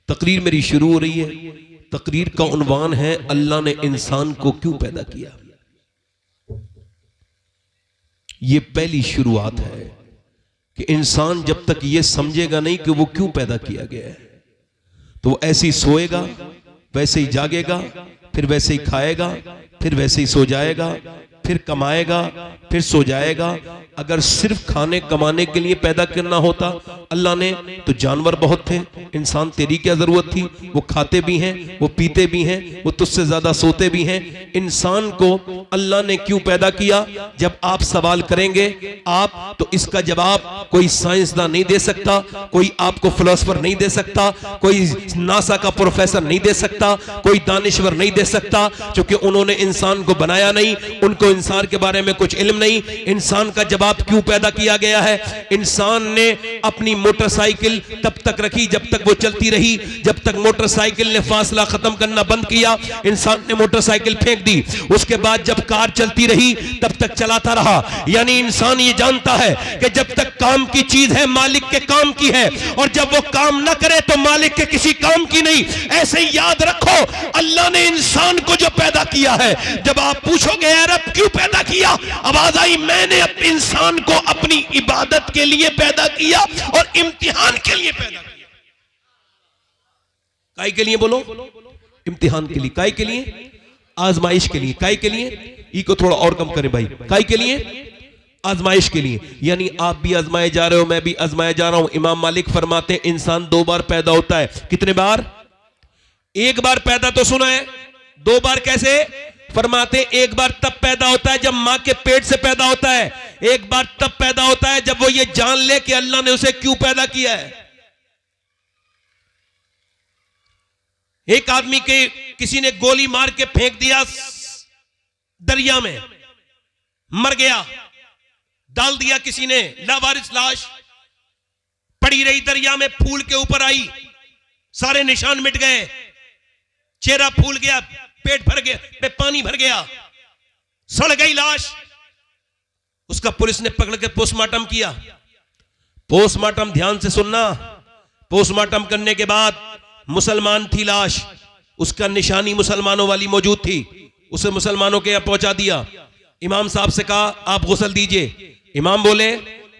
तकरीर मेरी शुरू हो रही है। तकरीर का उन्वान है अल्लाह ने इंसान को क्यों पैदा किया। यह पहली शुरुआत है कि इंसान जब तक यह समझेगा नहीं कि वो क्यों पैदा किया गया है, तो वो ऐसे ही सोएगा, वैसे ही जागेगा, फिर वैसे ही खाएगा, फिर वैसे ही सो जाएगा, फिर कमाएगा, फिर सो जाएगा। अगर सिर्फ खाने कमाने के लिए पैदा करना होता अल्लाह ने तो जानवर बहुत थे, इंसान तेरी क्या जरूरत थी। वो खाते भी हैं, वो पीते भी हैं, वो तुझसे ज्यादा सोते भी हैं। इंसान को अल्लाह ने क्यों पैदा किया, जब आप सवाल करेंगे आप, तो इसका जवाब कोई साइंसदान नहीं दे सकता, कोई आपको फिलोसोफर नहीं दे सकता, कोई नासा का प्रोफेसर नहीं दे सकता, कोई दानिश्वर नहीं दे सकता, क्योंकि उन्होंने इंसान को बनाया नहीं, उनको इंसान के बारे में कुछ इल्म नहीं। इंसान का जवाब क्यों पैदा किया गया है। इंसान ने अपनी मोटरसाइकिल तब तक रखी जब तक वो चलती रही। जब तक मोटरसाइकिल ने फासला खत्म करना बंद किया, इंसान ने मोटरसाइकिल फेंक दी। उसके बाद जब कार चलती रही तब तक चलाता रहा। यानी इंसान ये जानता है कि जब तक काम की चीज है मालिक के काम की है, और जब वो काम ना करे तो मालिक के किसी काम की नहीं। ऐसे ही याद रखो, अल्लाह ने इंसान को जो पैदा किया है, जब आप पूछोगे यार अब क्यों पैदा किया, आवाज आई मैंने इंसान को अपनी इबादत के लिए पैदा किया और इम्तिहान के लिए पैदा किया। काय के लिए बोलो, इम्तिहान के लिए। काय के लिए, आजमाइश के लिए। काय के लिए, ई को थोड़ा और कम करें भाई। काय के लिए, आजमाइश के लिए। यानी आप भी आजमाए जा रहे हो, मैं भी आजमाया जा रहा हूं। इमाम मालिक फरमाते हैं इंसान 2 बार पैदा होता है। कितने बार? 1 बार पैदा तो सुना है, 2 बार कैसे? फरमाते एक बार तब पैदा होता है जब मां के पेट से पैदा होता है, एक बार तब पैदा होता है जब वो ये जान ले कि अल्लाह ने उसे क्यों पैदा किया है। एक आदमी के किसी ने गोली मार के फेंक दिया दरिया में, मर गया। डाल दिया किसी ने, लावारिस लाश पड़ी रही दरिया में, फूल के ऊपर आई, सारे निशान मिट गए, चेहरा फूल गया, पेट भर गया, पानी भर गया, सड़ गई लाश। उसका पुलिस ने पकड़ के पोस्टमार्टम किया। पोस्टमार्टम ध्यान से सुनना, पोस्टमार्टम करने के बाद मुसलमान थी लाश, उसका निशानी मुसलमानों वाली मौजूद थी, उसे मुसलमानों के यहां पहुंचा दिया। इमाम साहब से कहा आप गुस्ल दीजिए। इमाम बोले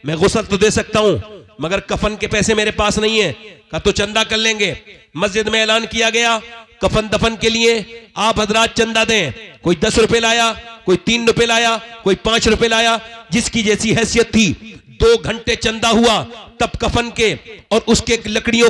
मैं गुस्ल तो दे सकता हूं मगर कफन के पैसे मेरे पास नहीं है। कहा तो चंदा कर लेंगे। मस्जिद में ऐलान किया गया कफन दफन के लिए आप हजरात चंदा दें। कोई 10 रुपए लाया, कोई 3 रुपए लाया, कोई 5 रुपए लाया, जिसकी जैसी हैसियत थी। 2 घंटे चंदा हुआ, तब कफन के और उसके लकड़ियों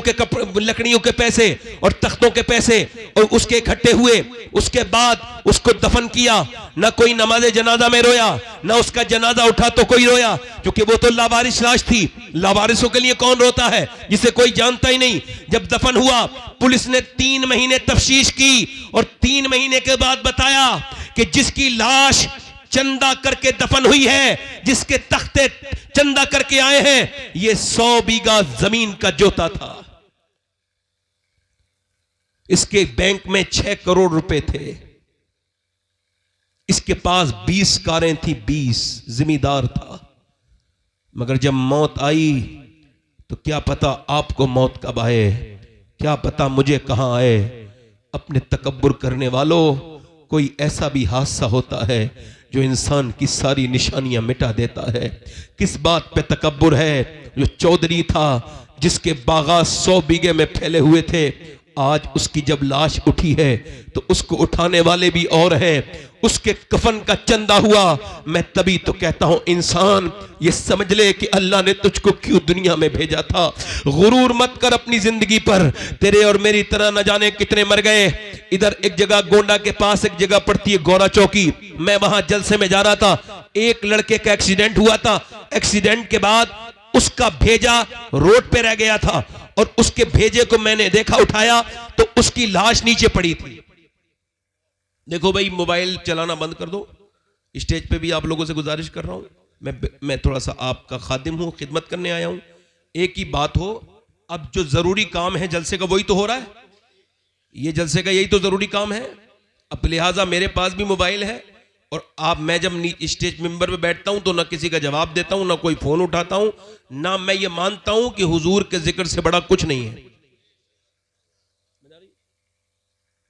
के पैसे और तख्तों के पैसे और उसके इकट्ठे हुए। उसके बाद उसको दफन किया। ना कोई नमाज जनाजा में रोया, ना उसका जनाजा उठा तो कोई रोया, क्योंकि वो तो लावारिस लाश थी। लावारिसों के लिए कौन रोता है, जिसे कोई जानता ही नहीं। जब दफन हुआ, पुलिस ने 3 महीने तफ्तीश की और 3 महीने के बाद बताया कि जिसकी लाश चंदा करके दफन हुई है, जिसके तख्ते चंदा करके आए हैं, ये 100 बीघा जमीन का जोता था। इसके बैंक में 6 करोड़ रुपए थे। इसके पास 20 कारें थी, 20 जिम्मेदार था। मगर जब मौत आई तो क्या पता आपको मौत कब आए, क्या पता मुझे कहां आए। अपने तकब्बुर करने वालों, कोई ऐसा भी हादसा होता है जो इंसान की सारी निशानियां मिटा देता है। किस बात पे तकब्बुर है? जो चौधरी था जिसके बागात 100 बीघे में फैले हुए थे, आज उसकी जब लाश उठी है तो उसको उठाने वाले भी और हैं। उसके कफन का चंदा हुआ। मैं तभी तो कहता हूं इंसान ये समझ ले कि अल्लाह ने तुझको क्यों दुनिया में भेजा था। गुरूर मत कर अपनी जिंदगी पर। तेरे और मेरी तरह न जाने कितने मर गए। इधर एक जगह गोंडा के पास एक जगह पड़ती है गौरा चौकी, मैं वहां जलसे में जा रहा था। एक लड़के का एक्सीडेंट हुआ था। एक्सीडेंट के बाद उसका भेजा रोड पे रह गया था और उसके भेजे को मैंने देखा, उठाया तो उसकी लाश नीचे पड़ी थी। देखो भाई, मोबाइल चलाना बंद कर दो। स्टेज पे भी आप लोगों से गुजारिश कर रहा हूं, मैं थोड़ा सा आपका खादिम हूं, खिदमत करने आया हूं। एक ही बात हो, अब जो जरूरी काम है जलसे का वही तो हो रहा है, ये जलसे का यही तो जरूरी काम है। अब लिहाजा मेरे पास भी मोबाइल है और मैं जब स्टेज मेंबर पे बैठता हूं तो ना किसी का जवाब देता हूं, ना कोई फोन उठाता हूं, ना मैं ये मानता हूं कि हुजूर के जिक्र से बड़ा कुछ नहीं है।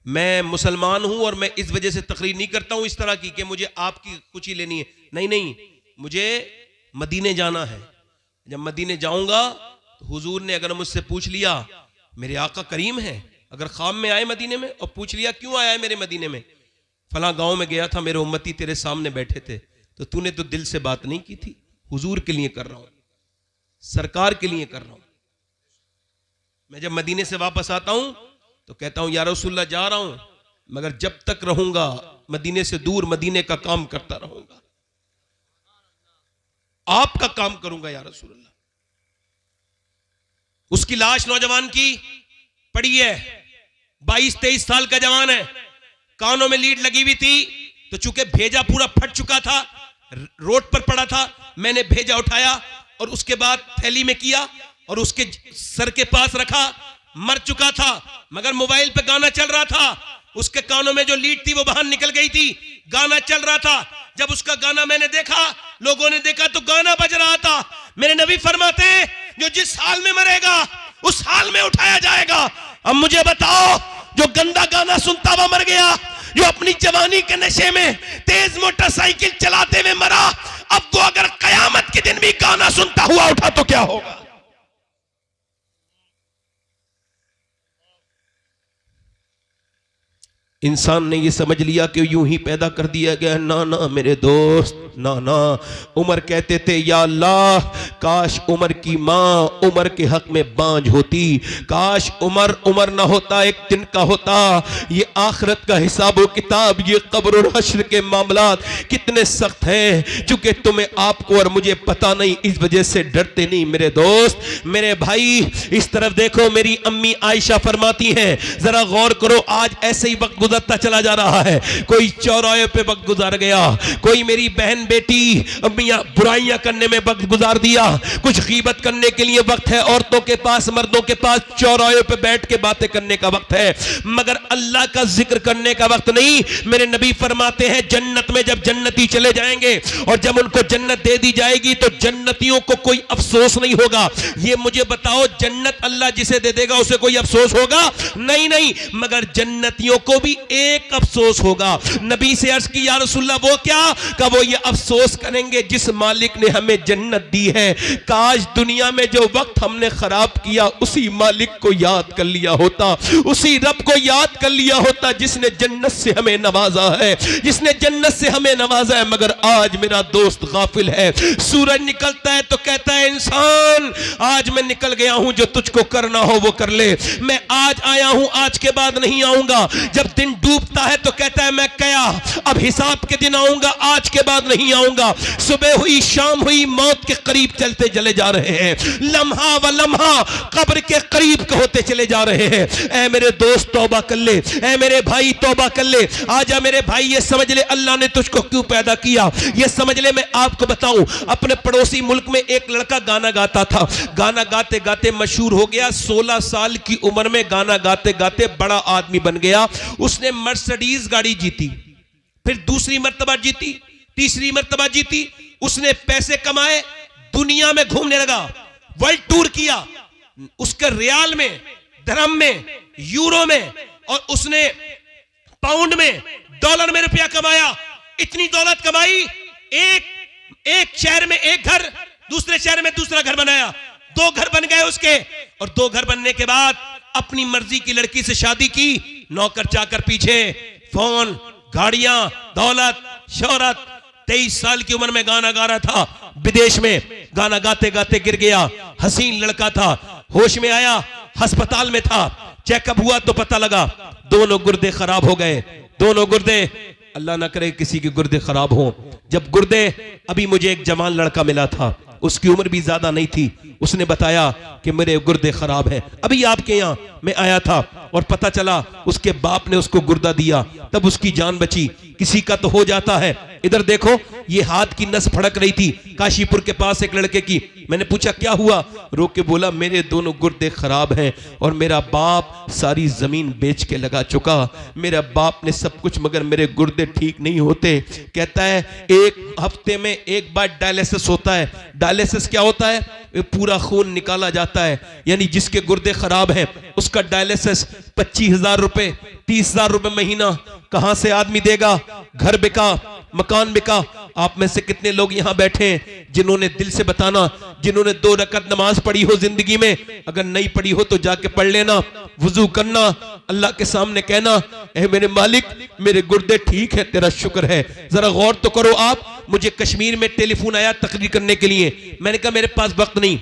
मैं मुसलमान हूं और मैं इस वजह से तकरीर नहीं करता हूं इस तरह की कि मुझे आपकी कुछ ही लेनी है। नहीं नहीं, मुझे मदीने जाना है। जब मदीने जाऊंगा तो हुजूर ने अगर मुझसे पूछ लिया, मेरे आका करीम है, अगर ख्वाब में आए मदीने में और पूछ लिया क्यों आया है मेरे मदीने में, फला गांव में गया था, मेरे उम्मती तेरे सामने बैठे थे, तो तूने तो दिल से बात नहीं की थी। हुजूर के लिए कर रहा हूं, सरकार के लिए कर रहा हूं। मैं जब मदीने से वापस आता हूं तो कहता हूं या रसूलल्लाह जा रहा हूं, मगर जब तक रहूंगा मदीने से दूर मदीने का काम करता रहूंगा, आपका काम करूंगा या रसूलल्लाह। उसकी लाश नौजवान की पड़ी है, 22-23 साल का जवान है, कानों में लीड लगी हुई थी, तो चूंकि भेजा पूरा फट चुका था, रोड पर पड़ा था, मैंने भेजा उठाया और उसके बाद थैली में किया और उसके सर के पास रखा। मर चुका था मगर मोबाइल पे गाना चल रहा था, उसके कानों में जो लीड थी वो बाहर निकल गई थी, गाना चल रहा था। जब उसका गाना मैंने देखा, लोगों ने देखा तो गाना बज रहा था। मेरे नबी फरमाते हैं जो जिस हाल में मरेगा उस हाल में उठाया जाएगा। अब मुझे बताओ, जो गंदा गाना सुनता हुआ मर गया, जो अपनी जवानी के नशे में तेज मोटरसाइकिल चलाते हुए मरा, अब वो अगर कयामत के दिन भी गाना सुनता हुआ उठा तो क्या होगा? इंसान ने ये समझ लिया कि यूं ही पैदा कर दिया गया। ना ना मेरे दोस्त, ना ना। उमर कहते थे या अल्लाह, काश उमर की माँ उमर के हक में बांझ होती, काश उमर उमर ना होता, एक दिन का होता। ये आखिरत का हिसाब व किताब, ये कब्र और हश्र के मामलात कितने सख्त हैं, चूंकि तुम्हें आपको और मुझे पता नहीं, इस वजह से डरते नहीं। मेरे दोस्त, मेरे भाई, इस तरफ देखो, मेरी अम्मी आयशा फरमाती हैं, जरा गौर करो, आज ऐसे ही वक्त गुजरता चला जा रहा है, कोई चौराहे पे वक्त गुजार गया, कोई मेरी बहन बेटी अम्मियां बुराइयां करने में वक्त गुजार दिया, कुछ गीबत करने के लिए वक्त है औरतों के पास, मर्दों के पास, चौराहे पे बैठ के बातें करने का वक्त है, मगर अल्लाह का जिक्र करने का वक्त नहीं। मेरे नबी फरमाते हैं जन्नत में जब जन्नती चले जाएंगे और जब उनको जन्नत दे दी जाएगी तो जन्नतियों को कोई अफसोस नहीं होगा। ये मुझे बताओ, जन्नत अल्लाह जिसे दे देगा उसे कोई अफसोस होगा? नहीं नहीं, मगर जन्नतियों को भी एक अफसोस होगा। नबी से अर्ज की या रसूलल्लाह वो क्या? का वो ये अफसोस करेंगे जिस मालिक ने हमें जन्नत दी है, काश दुनिया में जो वक्त हमने खराब किया उसी मालिक को याद कर लिया होता, उसी रब को याद कर लिया होता जिसने जन्नत से हमें नवाजा है, जिसने जन्नत से हमें नवाजा है। मगर आज मेरा दोस्त गाफिल है। सूरज निकलता है तो कहता है इंसान आज मैं निकल गया हूं, जो तुझको करना हो वो कर ले, मैं आज आया हूं, आज के बाद नहीं आऊंगा। जब दिन डूबता है तो कहता है मैं गया, अब हिसाब के दिन आऊंगा, आज के बाद नहीं आऊंगा। सुबह हुई, शाम हुई, मौत के करीब चलते चले जा रहे हैं, लम्हा व लम्हा कब्र के करीब होते चले जा रहे हैं। ऐ मेरे दोस्त तौबा कर ले, ऐ मेरे भाई तौबा कर ले। आजा मेरे भाई, ये समझ ले अल्लाह ने तुझको क्यों पैदा किया, ये समझ ले। मैं आपको बताऊं, अपने पड़ोसी मुल्क में एक लड़का गाना गाता था, गाना गाते गाते मशहूर हो गया, 16 साल की उम्र में गाना गाते गाते बड़ा आदमी बन गया। उसने मर्सिडीज गाड़ी जीती, फिर दूसरी मर्तबा जीती, तीसरी मर्तबा जीती। उसने पैसे कमाए, दुनिया में घूमने लगा, वर्ल्ड टूर किया, उसके रियाल में, धर्म में, यूरो में, और उसने पाउंड में, डॉलर में रुपया कमाया। इतनी दौलत कमाई, एक शहर में एक घर, दूसरे शहर में दूसरा घर बनाया, 2 घर बन गए उसके। और 2 घर बनने के बाद अपनी मर्जी की लड़की से शादी की, नौकर चाकर पीछे, फोन, गाड़ियां, दौलत, शोहरत। 23 साल की उम्र में गाना गा रहा था, विदेश में गाना गाते गाते गिर गया। हसीन लड़का था, होश में आया, अस्पताल में था, चेकअप हुआ तो पता लगा दोनों गुर्दे खराब हो गए, दोनों गुर्दे। अल्लाह ना करे किसी के गुर्दे खराब हो। जब गुर्दे, अभी मुझे एक जवान लड़का मिला था, उसकी उम्र भी ज्यादा नहीं थी, उसने बताया कि मेरे गुर्दे खराब हैं। अभी आपके यहाँ मैं आया था और पता चला उसके बाप ने उसको गुर्दा दिया, तब उसकी जान बची। किसी का तो हो जाता है, इधर देखो, ये हाथ की नस फड़क रही थी काशीपुर के पास एक लड़के की। मैंने पूछा क्या हुआ? रो के बोला मेरे दोनों गुर्दे खराब हैं और मेरा बाप सारी जमीन बेच के लगा चुका। मेरा बाप ने सब कुछ, मगर मेरे गुर्दे ठीक नहीं होते। कहता है एक हफ्ते में एक बार डायलिसिस होता है। डायलिसिस क्या होता है? पूरा खून निकाला जाता है, यानी जिसके गुर्दे खराब हैं उसका डायलिसिस 25,000 रुपए 30,000 रुपए महीना कहां से आदमी देगा? घर बिका, मकान बिका। आप में से कितने लोग यहां बैठे हैं जिन्होंने दिल से बताना, जिन्होंने 2 रकात नमाज पढ़ी हो जिंदगी में? अगर नहीं पढ़ी हो तो जाके पढ़ लेना, वुजू करना, अल्लाह के सामने कहना ऐ मेरे मालिक मेरे गुर्दे ठीक है, तेरा शुक्र है। जरा गौर तो करो आप। मुझे कश्मीर में टेलीफोन आया तकरीर करने के लिए। मैंने कहा मेरे पास वक्त नहीं।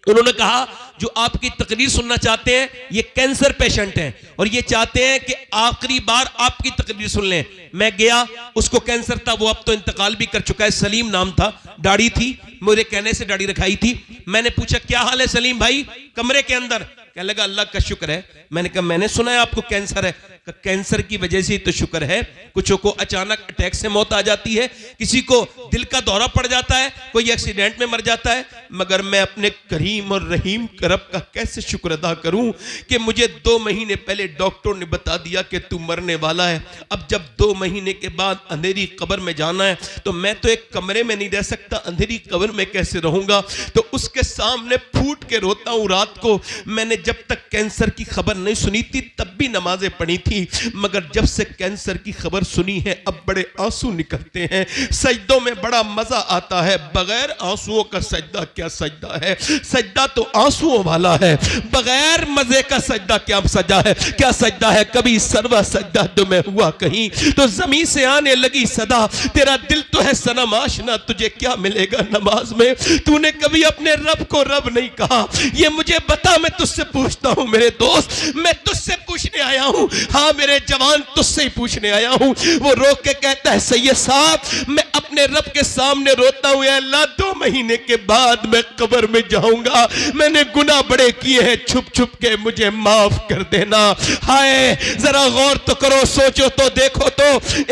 उन्होंने कहा जो आपकी तकरीर सुनना चाहते हैं ये कैंसर पेशेंट हैं और ये चाहते हैं कि आखिरी बार आपकी तकरीर सुन लें। मैं गया, उसको कैंसर था, वो अब तो इंतकाल भी कर चुका है। सलीम नाम था, दाढ़ी थी, मेरे कहने से दाढ़ी रखाई थी। मैंने पूछा क्या हाल है सलीम भाई? कमरे के अंदर। कहने लगा अल्लाह का शुक्र है। मैंने कहा मैंने सुना है आपको कैंसर है। कैंसर की वजह से तो शुक्र है, कुछों को अचानक अटैक से मौत आ जाती है, किसी को दिल का दौरा पड़ जाता है, कोई एक्सीडेंट में मर जाता है। मगर मैं अपने करीम और रहीम रब का कैसे शुक्र अदा करूं कि मुझे 2 महीने पहले डॉक्टर ने बता दिया कि तू मरने वाला है। अब जब 2 महीने के बाद अंधेरी कब्र में जाना है तो मैं तो एक कमरे में नहीं रह सकता, अंधेरी कब्र में कैसे रहूंगा? तो उसके सामने फूट के रोता हूं रात को। मैंने जब तक कैंसर की खबर नहीं सुनी थी तब भी नमाजें पढ़ी थी, मगर जब से कैंसर की खबर सुनी है अब बड़े आंसू निकलते हैं। सजदों में बड़ा मजा आता है। बगैर आंसुओं का सजदा क्या सजदा है? सजदा तो आंसुओं वाला है। बगैर मजे का सजदा क्या सजा है, क्या सजदा है? कभी सरवा सजदा तो मैं हुआ कहीं तो जमीन से आने लगी सदा, तेरा दिल तो है सनम आशना, तुझे क्या मिलेगा नमाज में? तूने कभी अपने रब को रब नहीं कहा। ये मुझे बता, मैं तुझसे पूछता हूं मेरे दोस्त, मैं तुझसे पूछने आया हूं। हाँ मेरे जवान, तुझसे ही पूछने आया हूं। वो रोक के कहता है सैयद साहब मैं अपने रब के सामने रोता हूं, अल्लाह 2 महीने के बाद मैं कब्र में जाऊंगा, मैंने गुनाह बड़े किए हैं, छुप छुप के मुझे माफ कर देना। हाय जरा गौर तो करो, सोचो तो देखो तो।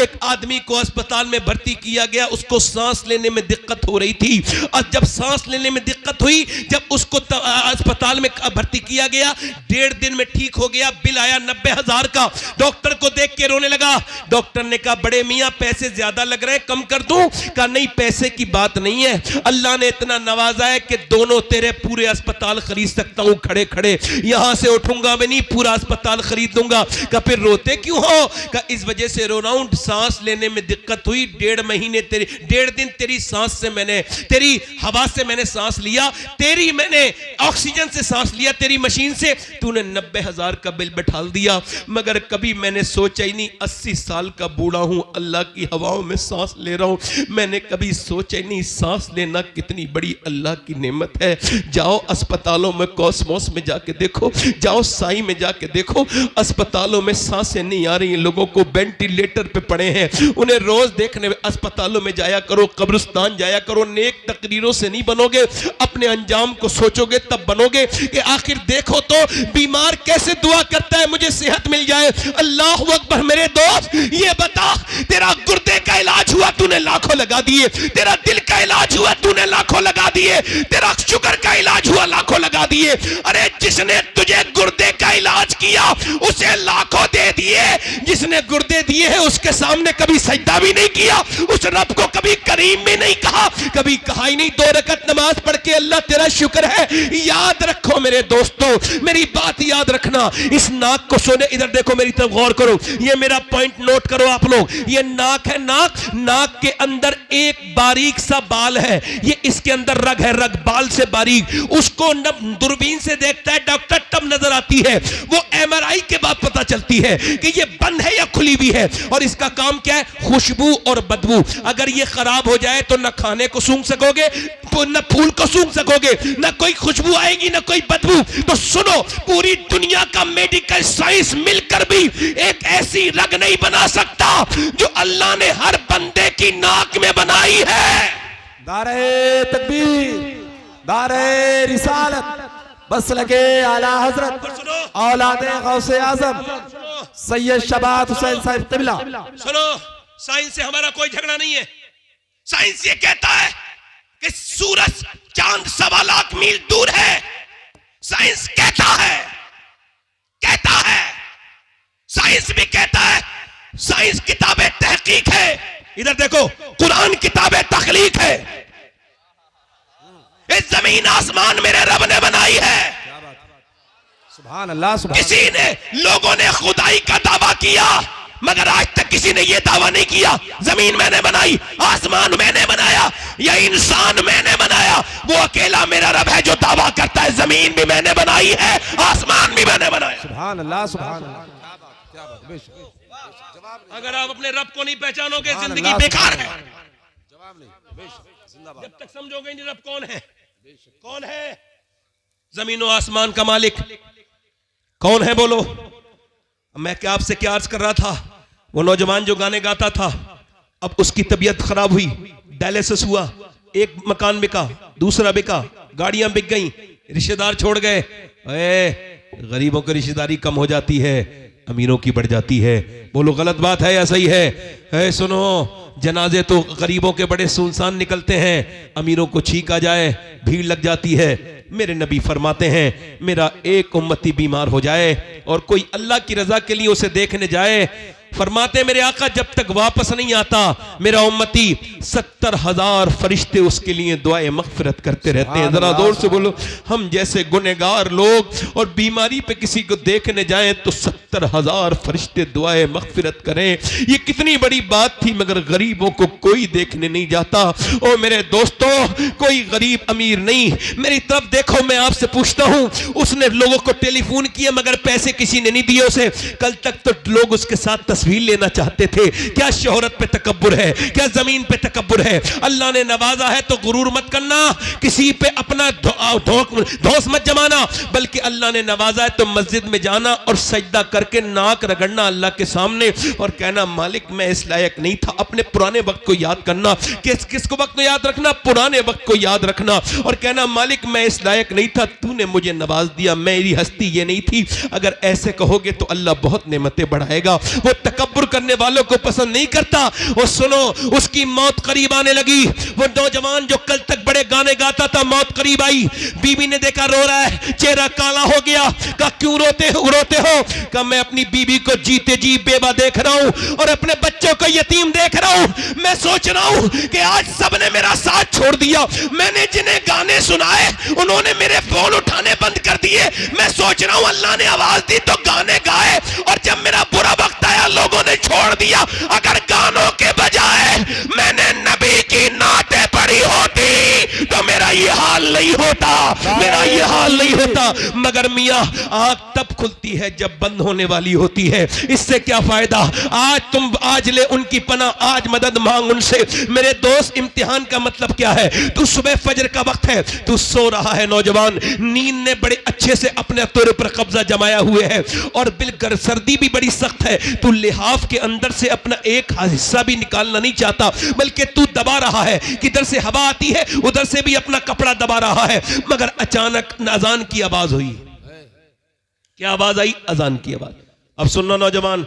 एक आदमी को अस्पताल में भर्ती किया गया, उसको सांस लेने में दिक्कत हो रही थी और जब सांस लेने में दिक्कत हुई, जब उसको अस्पताल में भर्ती किया गया, 1.5 दिन में ठीक हो गया। बिल आया 90,000 का। डॉक्टर को देख के रोने लगा। डॉक्टर ने कहा बड़े मियां पैसे ज्यादा लग रहे हैं, कम कर दूं? कहा नहीं पैसे की बात नहीं है, अल्लाह ने इतना नवाजा है कि दोनों तेरे पूरे अस्पताल खरीद सकता हूं, खड़े खड़े यहां से उठूंगा मैं नहीं, पूरा अस्पताल खरीद दूंगा। कहा फिर रोते क्यों हो? कहा इस वजह से रो रहा हूं, सांस लेने में दिक्कत हुई, 1.5 महीने तेरी 1.5 दिन तेरी सांस से मैंने, तेरी हवा से मैंने सांस लिया, तेरी मैंने ऑक्सीजन से सांस लिया, तेरी मशीन से। तूने 90,000 का बिल बैठा दिया, मगर कभी मैंने सोचा ही नहीं, 80 साल का बूढ़ा हूं, अल्लाह की हवाओं में सांस ले रहा हूं। मैंने कभी सोचा ही नहीं सांस लेना कितनी बड़ी अल्लाह की नेमत है। जाओ अस्पतालों में, कॉस्मोस में जाके देखो, जाओ साई में जाके देखो, अस्पतालों में सांसें नहीं आ रही, लोगों को वेंटिलेटर पे पड़े हैं, उन्हें रोज देखने अस्पतालों में जाया करो, कब्रिस्तान जाया करो। नेक तकरीरों से नहीं बनोगे, अपने अंजाम को सोचोगे तब बनोगे। कि आखिर देखो तो बीमार कैसे दुआ करता है मुझे सेहत मिल जाए। अल्लाह अकबर। मेरे दोस्त ये बता, तेरा गुर्दे का इलाज हुआ तूने लाखों लगा दिए, तेरा दिल का इलाज हुआ तूने लाखों लगा दिए, तेरा शुगर का इलाज हुआ लाखों लगा दिए। अरे जिसने तुझे गुर्दे का इलाज किया उसे लाखों दे दिए, जिसने गुर्दे दिए हैं उसके सामने कभी सजदा भी नहीं किया, उस रब को कभी करीम भी नहीं कहा, कभी कहा ही नहीं 2 रकात नमाज पढ़ के अल्लाह तेरा शुक्र है। याद रखो मेरे दोस्तों, मेरी बात याद रखना। इस नाक को सुने, इधर देखो मेरी तरफ गौर करो, ये मेरा पॉइंट नोट करो आप लोग। ये नाक है, नाक, नाक के अंदर एक बारीक सा बाल है, ये इसके अंदर रग है, रग बाल से बारीक, उसको दूरबीन से देखता है डॉक्टर तब नजर आती है, वो MRI के बाद पता चलती है कि ये बंद है या खुली हुई है। और इसका काम क्या है? खुशबू और बदबू। अगर ये खराब हो जाए तो न खाने को सूंघ सकोगे, तो न फूल को सूंघ सकोगे, न कोई खुशबू आएगी न कोई बदबू। तो सुनो, पूरी दुनिया का मेडिकल साइंस मिलकर भी एक ऐसी रग नहीं बना सकता जो अल्लाह ने हर बंदे की नाक में बनाई है। दारे तकबीर, दारे रिसालत, बस लगे आला हजरत औलादे गौसे आजम सैयद शबात हुसैन साहिब क़िबला। सुनो साइंस से हमारा कोई झगड़ा नहीं है। साइंस ये कहता है कि सूरज चांद 1.25 लाख मील दूर है। साइंस कहता है साइंस भी कहता है। साइंस किताबें तहकीक है, इधर देखो कुरान किताबें तखलीक है। इस जमीन आसमान मेरे रब ने बनाई है। सुभान अल्लाह, सुभान किसी ने लोगों ने खुदाई का दावा किया, मगर आज तक किसी ने यह दावा नहीं किया जमीन मैंने बनाई, आसमान मैंने बनाया, या इंसान मैंने बनाया। वो अकेला मेरा रब है जो दावा करता है जमीन भी मैंने बनाई है, आसमान भी मैंने बनाया। सुभान अल्लाह, सुभान अल्लाह। अगर आप अपने रब को नहीं पहचानोगे जिंदगी बेकार है। जब तक समझोगे नहीं रब कौन है, कौन है जमीन और आसमान का मालिक, कौन है बोलो। मैं क्या आपसे क्या अर्ज कर रहा था, वो नौजवान जो गाने गाता था, अब उसकी तबीयत खराब हुई, डायलिसिस हुआ, एक मकान बिका, दूसरा बिका, गाड़ियां बिक गई, रिश्तेदार छोड़ गए। गरीबों की रिश्तेदारी कम हो जाती है, अमीरों की बढ़ जाती है। बोलो गलत बात है या सही है? सुनो, जनाजे तो गरीबों के बड़े सुनसान निकलते हैं, अमीरों को छींक आ जाए भीड़ लग जाती है। मेरे नबी फरमाते हैं मेरा एक उम्मती बीमार हो जाए और कोई अल्लाह की रजा के लिए उसे देखने जाए, फरमाते मेरे आका जब तक वापस नहीं आता मेरा उम्मती 70,000 फरिश्ते उसके लिए दुआए मगफिरत करते रहते हैं। जरा जोर से बोलो, हम जैसे गुनहगार लोग और बीमारी पे किसी को देखने जाएं तो 70,000 फरिश्ते दुआए मगफिरत करें। ये कितनी बड़ी बात थी, मगर गरीबों को कोई देखने नहीं जाता। ओ मेरे दोस्तों, कोई गरीब अमीर नहीं, मेरी तरफ देखो, मैं आपसे पूछता हूं, उसने लोगों को टेलीफोन किया मगर पैसे किसी ने नहीं दिए उसे। कल तक तो लोग उसके साथ तस्वीर लेना चाहते थे। क्या शोहरत पे तकब्बुर है, क्या जमीन पे तकब्बुर है? अल्लाह ने नवाजा है तो गुरूर मत करना, किसी पे अपना धौंस मत जमाना, बल्कि अल्लाह ने नवाजा है तो मस्जिद में जाना और सजदा करके नाक रगड़ना अल्लाह के सामने और कहना मालिक मैं इस लायक नहीं था। अपने पुराने वक्त को याद करना, किसको वक्त को याद रखना? पुराने वक्त को याद रखना और कहना मालिक मैं इस लायक नहीं था, तूने मुझे नवाज दिया, मेरी हस्ती ये नहीं थी। अगर ऐसे कहोगे तो अल्लाह बहुत नेमतें बढ़ाएगा। वो तकब्बुर करने वालों को पसंद नहीं करता। वो सुनो, उसकी मौत करीब आने लगी। वो नौजवान जो कल तक बड़े गाने गाता था, मौत करीब आई, बीवी ने देखा रो रहा है, चेहरा काला हो गया। कहा क्यों रोते हो? कहा मैं अपनी बीवी को जीते जी बेवा देख रहा हूं और अपने बच्चों को यतीम देख रहा हूं। मैं सोच रहा हूं कि आज सबने मेरा साथ छोड़ दिया, मैंने जिन्हें गाने सुनाए उन्होंने मेरे फोन उठाने बंद कर दिए। मैं सोच रहा हूं अल्लाह ने आवाज दी तो गाने गाए, और जब मेरा बुरा वक्त आया लोगों ने छोड़ दिया। अगर गानों के बजाय मैंने नबी की नाते पढ़ी होती तो मेरा ये हाल नहीं होता, मेरा ये हाल नहीं होता। मगर मियां आंख तब खुलती है जब बंद होने वाली होती है। इससे क्या फायदा? आज ले उनकी पनाह, आज मदद मांग उनसे। मेरे दोस्त, इम्तिहान का मतलब क्या है? तू सुबह फजर का वक्त है, तू सो रहा है नौजवान, नींद ने बड़े अच्छे से अपने तेरे पर कब्जा जमाया हुए है और बिल्कुल सर्दी भी बड़ी सख्त है। तू लिहाफ के अंदर से अपना एक हिस्सा भी निकालना नहीं चाहता, बल्कि तू दबा रहा है, किधर से हवा आती है उधर से भी अपना कपड़ा दबा रहा है। मगर अचानक अजान की आवाज हुई। क्या आवाज आई? अजान की आवाज। अब सुनो नौजवान,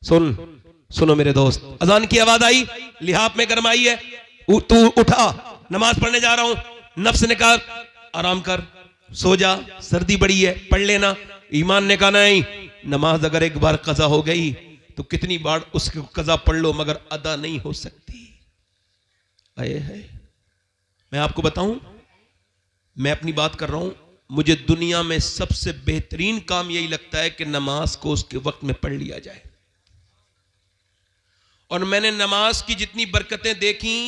सुनो मेरे दोस्त, अजान की आवाज आई, लिहाफ में गरमाई है, तू उठा, नमाज पढ़ने जा रहा हूं। नफ्स ने कहा आराम कर, सो जा, सर्दी बड़ी है, पढ़ लेना। ईमान ने कहा नहीं, नमाज अगर एक बार कजा हो गई तो कितनी बार उसको कजा पढ़ लो मगर अदा नहीं हो सकती। आए है, मैं आपको बताऊं, मैं अपनी बात कर रहा हूं, मुझे दुनिया में सबसे बेहतरीन काम यही लगता है कि नमाज को उसके वक्त में पढ़ लिया जाए। और मैंने नमाज की जितनी बरकतें देखी,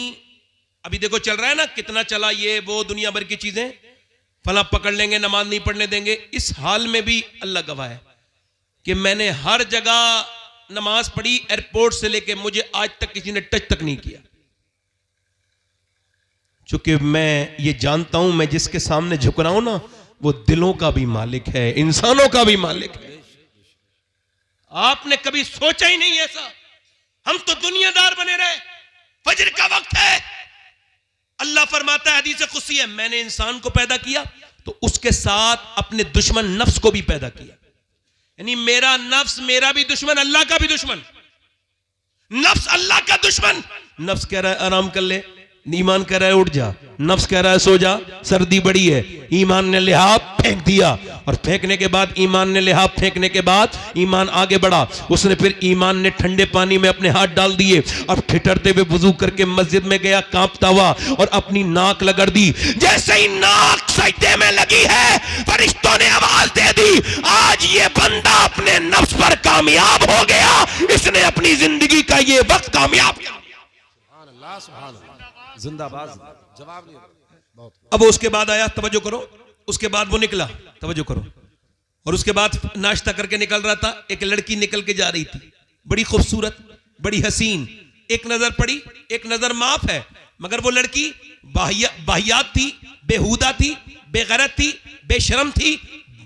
अभी देखो चल रहा है ना, कितना चला ये वो दुनिया भर की चीजें, फला पकड़ लेंगे, नमाज नहीं पढ़ने देंगे। इस हाल में भी अल्लाह गवाह है कि मैंने हर जगह नमाज पढ़ी, एयरपोर्ट से लेके मुझे आज तक किसी ने टच तक नहीं किया। चूंकि मैं ये जानता हूं, मैं जिसके सामने झुक रहा हूं ना, वो दिलों का भी मालिक है, इंसानों का भी मालिक है। आपने कभी सोचा ही नहीं ऐसा? हम तो दुनियादार बने रहे। फजर का वक्त है, अल्लाह फरमाता है हदीस कुदसी है, मैंने इंसान को पैदा किया तो उसके साथ अपने दुश्मन नफ्स को भी पैदा किया। यानी मेरा नफ्स मेरा भी दुश्मन, अल्लाह का भी दुश्मन। नफ्स अल्लाह का दुश्मन। नफ्स कह रहा है आराम कर ले, ईमान कह रहा है उठ जा। नफ्स कह रहा है सो जा, सर्दी बड़ी है। ईमान ने लिहाफ फेंक दिया, और फेंकने के बाद ईमान ने लिहाफ फेंकने के बाद ईमान आगे बढ़ा। उसने फिर ईमान ने ठंडे पानी में अपने हाथ डाल दिए, अब ठिठरते हुए वुजू करके मस्जिद में गया कांपता हुआ, और अपनी नाक लगड़ दी। जैसे ही नाक सजदे में लगी है, फरिश्तों ने आवाज दे दी, आज ये बंदा अपने नफ्स पर कामयाब हो गया, इसने अपनी जिंदगी का ये वक्त कामयाब किया। जिंदाबाद। जवाब नहीं बहुत। अब उसके बाद आया, तवज्जो करो, उसके बाद वो निकला, तवज्जो करो, और उसके बाद नाश्ता करके निकल रहा था। एक लड़की निकल के जा रही थी, बड़ी खूबसूरत, बड़ी हसीन। एक नजर पड़ी, एक नजर माफ है, मगर वो लड़की बाहियात थी, बेहुदा थी, बेगैरत थी, बेशरम थी,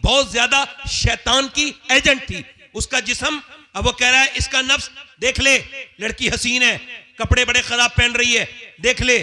बहुत ज्यादा शैतान की एजेंट थी। उसका जिस्म, अब वो कह रहा है इसका नफ्स देख ले, लड़की हसीन है, कपड़े बड़े खराब पहन रही है, देख ले।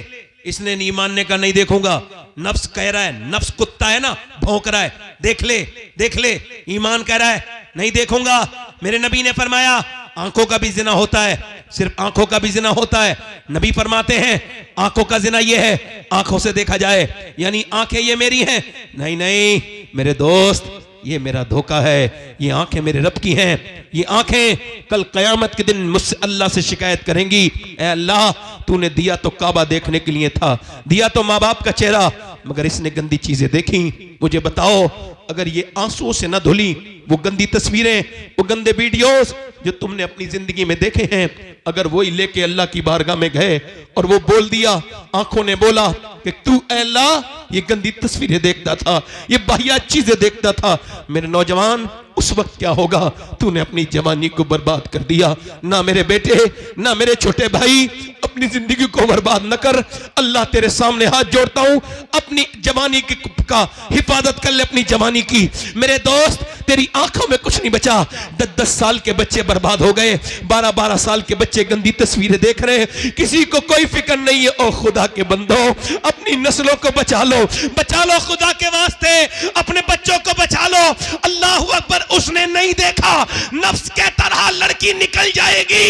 इसने नहीं मानने का, नहीं देखूंगा। नफ्स कह रहा है, नफ्स कुत्ता है ना, भौंक रहा है, देख ले देख ले। ईमान कह रहा है नहीं देखूंगा। मेरे नबी ने फरमाया आंखों का भी जिना होता है, सिर्फ आंखों का भी जिना होता है। नबी फरमाते हैं आंखों का जिना ये है, आंखों से देखा जाए, यानी आंखें ये मेरी हैं। नहीं नहीं मेरे दोस्त, ये मेरा धोखा है, ये आंखें मेरे रब की हैं। ये आंखें कल कयामत के दिन मुझसे अल्लाह से शिकायत करेंगी, ऐ अल्लाह तूने दिया तो काबा देखने के लिए था, दिया तो माँ बाप का चेहरा, मगर इसने गंदी चीजें देखी। मुझे बताओ, अगर ये आंसुओं से न धुली वो गंदी तस्वीरें, वो गंदे वीडियोस जो तुमने अपनी जिंदगी में देखे हैं, अगर वही लेके अल्लाह की बारगाह में गए और वो बोल दिया, आंखों ने बोला कि तू ऐ अल्लाह ये गंदी तस्वीरें देखता था, ये बाहियात चीजें देखता था, मेरे नौजवान उस वक्त क्या होगा? तूने अपनी जवानी को बर्बाद कर दिया। ना मेरे बेटे, ना मेरे छोटे भाई, अपनी जिंदगी को बर्बाद न कर। अल्लाह तेरे सामने हाथ जोड़ता हूं, अपनी जवानी का हिफाजत कर ले, अपनी जवानी की। मेरे दोस्त तेरी आंखों में कुछ नहीं बचा। 10-10 साल के बच्चे बर्बाद हो गए, 12-12 साल के बच्चे गंदी तस्वीरें देख रहे हैं, किसी को कोई फिक्र नहीं है। ओ खुदा के बंदो, अपनी नस्लों को बचा लो, बचा लो खुदा के वास्ते, अपने बच्चों को बचा लो। अल्लाह अकबर। उसने नहीं देखा, नफ्स के तरह लड़की निकल जाएगी,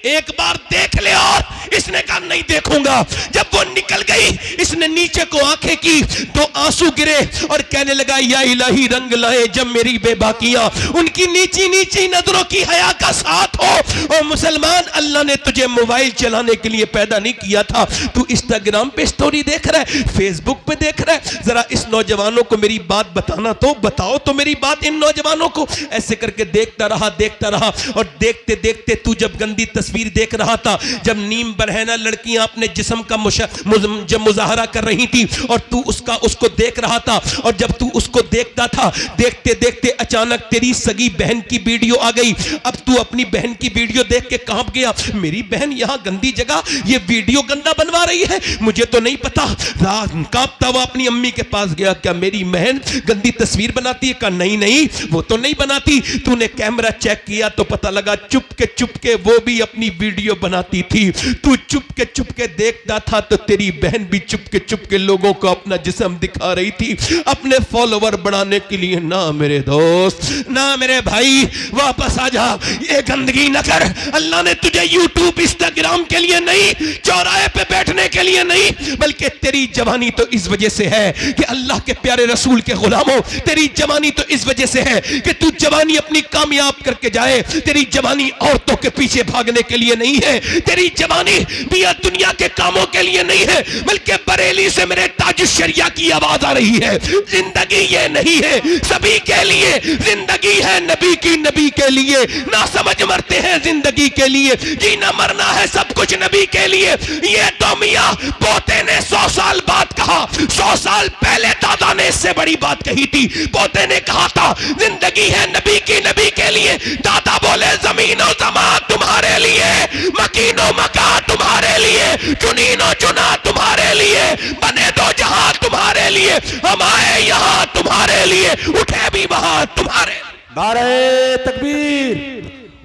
एक बार देख ले, और इसने कहा नहीं देखूंगा। जब वो निकल गई, इसने नीचे को आंखें की तो आंसू गिरे और कहने लगा या इलाही रंग लाए जब मेरी बेबाकियां, उनकी नीची नीची नजरों की हया का साथ हो। ओ मुसलमान, अल्लाह ने तुझे मोबाइल चलाने के लिए पैदा नहीं किया था। तू इंस्टाग्राम पे स्टोरी देख रहा है, फेसबुक पे देख रहा है। जरा इस नौजवानों को मेरी बात बताना तो बताओ तो मेरी बात इन नौजवानों को। ऐसे करके देखता रहा, और देखते देखते तू जब गंदी तस्वीर देख रहा था, जब नीम बरहना लड़कियां अपने जिस्म का जब मुजाहरा कर रही थी और तू उसको देख रहा था, और जब तू उसको देखता था, देखते देखते अचानक तेरी सगी बहन की वीडियो आ गई। अब तू अपनी बहन की वीडियो देख के कांप गया, मेरी बहन यहां गंदी जगह ये वीडियो गंदा बनवा रही है, मुझे तो नहीं पता। कांपता हुआ अपनी अम्मी के पास गया, क्या मेरी बहन गंदी तस्वीर बनाती है? कहा नहीं, वो तो नहीं बनाती। तूने कैमरा चेक किया तो पता लगा चुपके वो भी अपनी वीडियो बनाती थी। तू चुपके देखता था तो तेरी बहन भी चुपके लोगों को अपना जिस्म दिखा रही थी, अपने फॉलोवर बढ़ाने के लिए। ना मेरे दोस्त, ना मेरे भाई, वापस आ जा, ये गंदगी न कर। अल्लाह ने तुझे यूट्यूब इंस्टाग्राम के लिए नहीं, चौराहे पे बैठने के लिए नहीं, बल्कि तेरी जवानी तो इस वजह से है कि अल्लाह के प्यारे रसूल के गुलामों, तेरी जवानी तो इस वजह से है कि तू जवानी अपनी कामयाब करके जाए। तेरी जवानी औरतों के पीछे भागने के लिए नहीं है, तेरी जवानी बिया दुनिया के कामों के लिए नहीं है, बल्कि बरेली से मेरे ताज शरिया की आवाज आ रही है। जिंदगी ये नहीं है सभी के लिए, जिंदगी है नबी की, नबी के लिए। ना समझ मरते हैं जिंदगी के लिए, जीना मरना है सब कुछ नबी के लिए। ये तो मियां पोते ने 100 साल बाद कहा, 100 साल पहले दादा ने इससे बड़ी बात कही थी। पोते ने कहा था जिंदगी है नबी की, नबी के लिए। दादा बोले जमीनो जमा तुम्हारे लिए, मकीनो मका तुम्हारे लिए, चुनीनो चुना तुम्हारे लिए, बने दो जहां तुम्हारे लिए, हम आए यहां तुम्हारे लिए, उठे भी वहां तुम्हारे। नारे तकबीर,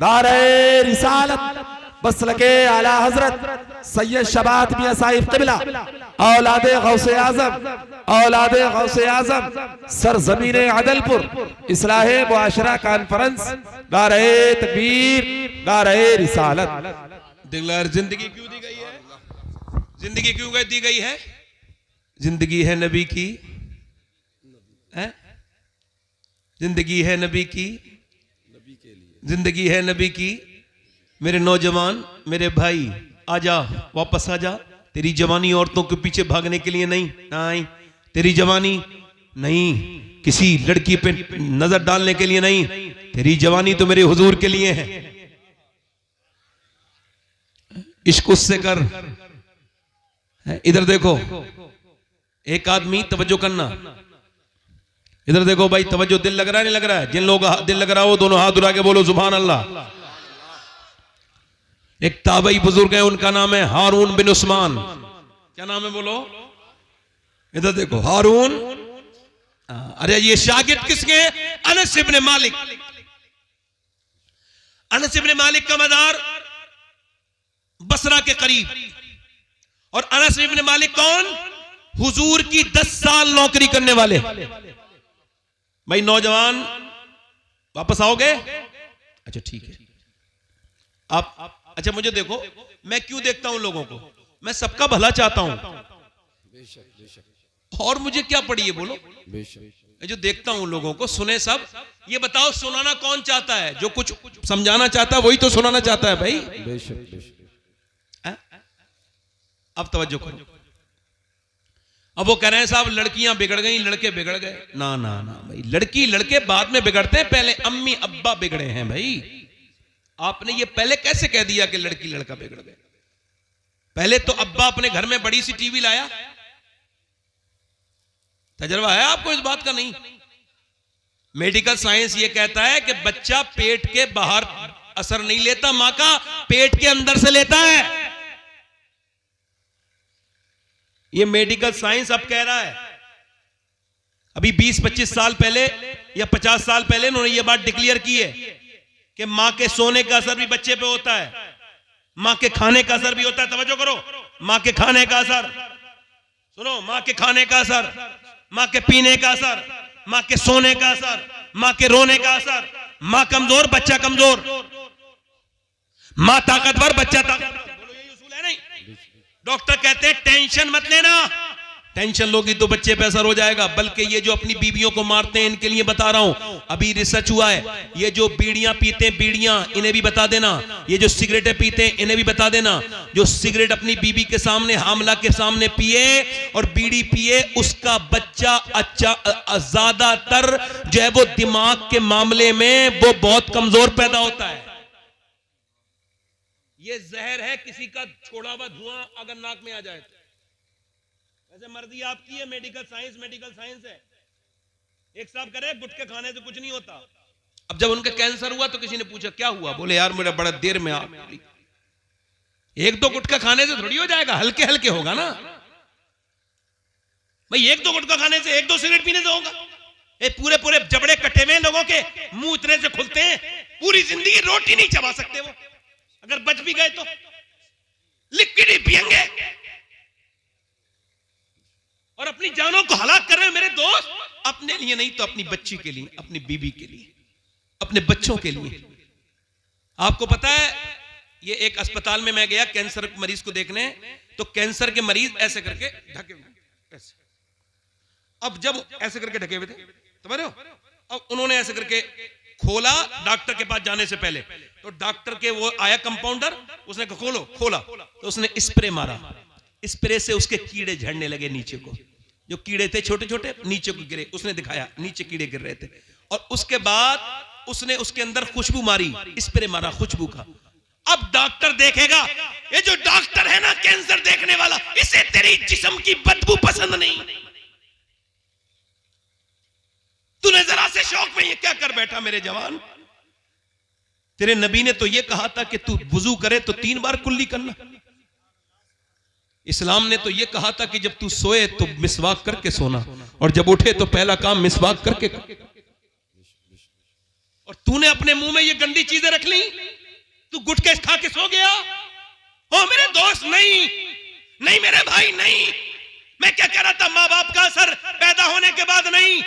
नारे रिसालत, मसलके आला हजरत सैयद शबात मियां साहिब क़िबला, औलादे गौसे आज़म, औलादे गौसे आज़म, सरज़मीन अदलपुर, इस्लाहे मुआशरा कॉन्फ्रेंस। नारे तकबीर, नारे रिसालत, दिखला जिंदगी क्यों दी गई है? जिंदगी क्यों दी गई है? जिंदगी है नबी की है? जिंदगी है नबी की, जिंदगी है नबी की। मेरे नौजवान, मेरे भाई, आजा, वापस आजा। तेरी जवानी औरतों के पीछे भागने के लिए नहीं, नहीं। तेरी जवानी नहीं किसी लड़की पे नजर डालने के लिए नहीं, तेरी जवानी तो मेरे हुजूर के लिए है। इश्क उससे कर। इधर देखो, एक आदमी, तवज्जो करना, इधर देखो भाई, तवज्जो। दिल लग रहा है नहीं लग रहा है? जिन लोगों का दिल लग रहा हो दोनों हाथ उठा के बोलो सुभान अल्लाह। एक ताबई बुजुर्ग है, उनका नाम है हारून बिन उस्मान। क्या नाम है बोलो? इधर देखो, हारून। अरे ये शागिर्द किसके? अनस इब्न मालिक। अनस इब्न मालिक का मज़ार बसरा के करीब। और अनस इब्न मालिक कौन? हुजूर की 10 साल नौकरी करने वाले। भाई नौजवान, वापस आओगे? अच्छा ठीक है। आप अच्छा मुझे देखो, मैं क्यों देखता हूं लोगों को? मैं सबका भला चाहता हूं। और मुझे क्या पड़ी है बोलो? मैं जो देखता हूं लोगों को, सुने सब। ये बताओ, सुनाना कौन चाहता है? जो कुछ समझाना चाहता है वही तो सुनाना चाहता है भाई। अब तवज्जो करो। अब वो कह रहे हैं साहब लड़कियां बिगड़ गई, लड़के बिगड़ गए। ना ना ना भाई, लड़की लड़के बाद में बिगड़ते हैं, पहले अम्मी अब्बा बिगड़े हैं भाई। आपने ये पहले कैसे कह दिया कि लड़की लड़का बिगड़ गए? पहले तो अब्बा अपने घर में बड़ी सी टीवी लाया। तजर्बा है आपको इस बात का? नहीं। मेडिकल साइंस ये कहता है कि बच्चा पेट के बाहर असर नहीं लेता, मां का पेट के अंदर से लेता है। ये मेडिकल साइंस अब कह रहा है। अभी 20-25 साल पहले या 50 साल पहले उन्होंने ये बात डिक्लेयर की है कि मां के सोने का असर भी बच्चे पे होता है, मां के खाने का असर भी होता है। तवज्जो करो, मां के खाने का असर सुनो, मां के खाने का असर, मां के पीने का असर, मां के सोने का असर, मां के रोने का असर। मां कमजोर, बच्चा कमजोर। मां ताकतवर, बच्चा ताकतवर। बोलो यही उसूल है नहीं? डॉक्टर कहते हैं टेंशन मत लेना, टेंशन लोगी तो बच्चे पे असर हो जाएगा। बल्कि ये जो अपनी बीवियों को मारते हैं इनके लिए बता रहा हूं, अभी रिसर्च हुआ है। ये जो बीड़ियां पीते हैं, बीड़ियां, इन्हें भी बता देना। ये जो सिगरेटें पीते हैं इन्हें भी बता देना। जो सिगरेट अपनी बीवी के सामने, हामला के सामने पिए और बीड़ी पिए, उसका बच्चा ज्यादातर जो है वो दिमाग के मामले में वो बहुत कमजोर पैदा होता है। ये जहर है, किसी का छोड़ा हुआ धुआं अगर नाक में आ जाए तो। वैसे मर्जी आपकी है, मेडिकल साइंस है। एक साहब कह रहे गुटखे खाने से कुछ नहीं होता। अब जब उनका कैंसर हुआ तो किसी ने पूछा क्या हुआ? बोले यार मेरा बड़ा देर में आग लगी। एक दो गुटखा खाने से थोड़ी हो जाएगा, हल्के हल्के होगा ना भाई। एक दो गुटखा खाने से, एक दो सिगरेट पीने से होगा? ये पूरे पूरे जबड़े कटे हुए लोगों के मुंह इतने से खुलते हैं, पूरी जिंदगी रोटी नहीं चबा सकते वो। अगर बच भी गए तो लिक्विड ही पिएंगे और अपनी जानों को हलाक कर रहे हैं मेरे दोस्त। अपने लिए नहीं तो अपनी बच्ची के लिए, अपनी बीबी के लिए, अपने बच्चों के लिए। आपको पता है, ये एक अस्पताल में मैं गया कैंसर मरीज को देखने, तो कैंसर के मरीज ऐसे करके ढके हुए, ऐसे। अब जब ऐसे करके ढके हुए थे, समझ रहे हो? अब उन्होंने ऐसे करके खोला डॉक्टर के पास जाने से पहले, तो डॉक्टर के वो आया कंपाउंडर, उसने कहा खोलो, खोला तो उसने स्प्रे मारा। स्प्रे से उसके कीड़े झड़ने लगे नीचे को। जो कीड़े थे छोटे छोटे नीचे को गिरे, उसने दिखाया नीचे कीड़े गिर रहे थे। और उसके बाद उसने उसके अंदर खुशबू मारी, स्प्रे मारा खुशबू का। अब डॉक्टर देखेगा, ये जो डॉक्टर है ना कैंसर देखने वाला, इसे तेरी जिस्म की बदबू पसंद नहीं। तूने जरा से शौक में ये क्या कर बैठा मेरे जवान? तेरे नबी ने तो ये कहा था कि तू वुजू करे तो 3 बार कुल्ली करना। इस्लाम ने तो ये कहा था कि जब तू सोए तो मिसवाक करके सोना, और जब उठे तो पहला काम मिसवाक करके। और तूने अपने मुंह में ये गंदी चीजें रख ली, तू गुटखे खा के सो गया। ओ मेरे दोस्त, नहीं नहीं मेरे भाई, नहीं। मैं क्या कह रहा था, मां बाप का असर पैदा होने के बाद नहीं।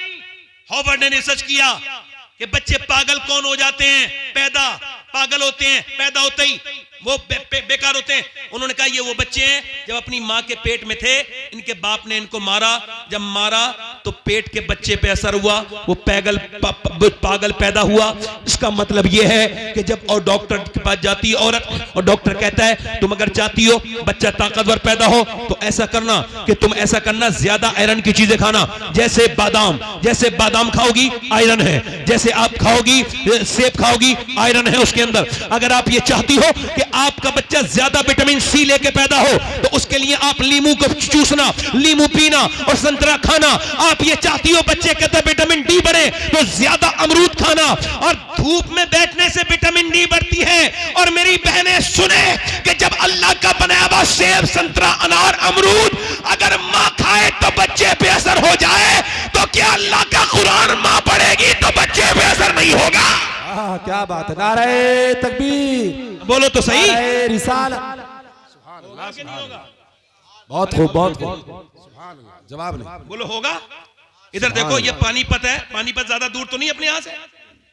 हॉवर्ड ने रिसर्च किया कि बच्चे पागल कौन हो जाते हैं? पैदा पागल होते हैं पैदा होते ही। वो बेकार होते हैं। उन्होंने कहा ये वो बच्चे हैं जब अपनी मां के पेट में थे, इनके बाप ने इनको मारा, जब मारा तो पेट के बच्चे पे असर हुआ, वो पागल पैदा हुआ। इसका मतलब ये है कि जब और डॉक्टर के पास जाती है औरत और डॉक्टर कहता है तुम अगर चाहती हो बच्चा ताकतवर पैदा हो तो ऐसा करना कि तुम ऐसा करना, ज्यादा आयरन की चीजें खाना, जैसे बादाम खाओगी आयरन है, जैसे आप खाओगी सेब खाओगी आयरन है उसके अंदर। अगर आप ये चाहती हो कि आपका बच्चा ज्यादा विटामिन सी लेके पैदा हो तो उसके लिए आप लीमू को चूसना, लीमू पीना और संतरा खाना। आप ये चाहती हो बच्चे के अंदर विटामिन डी बढ़े तो ज्यादा अमरूद खाना, और धूप में बैठने से विटामिन डी बढ़ती है। और मेरी बहनें सुने कि जब अल्लाह का बनाया हुआ सेब, संतरा, अनार, अमरूद अगर मां खाए तो बच्चे पे असर हो जाए, तो क्या अल्लाह का कुरान मां पढ़ेगी तो बच्चे पे असर नहीं होगा? क्या बात है, नारे तकबीर, बोलो तो सही। नारे रिसालत, बहुत खूब, बहुत खूब, जवाब नहीं, बोलो होगा। इधर देखो ये पानीपत है, पानीपत ज्यादा दूर तो नहीं अपने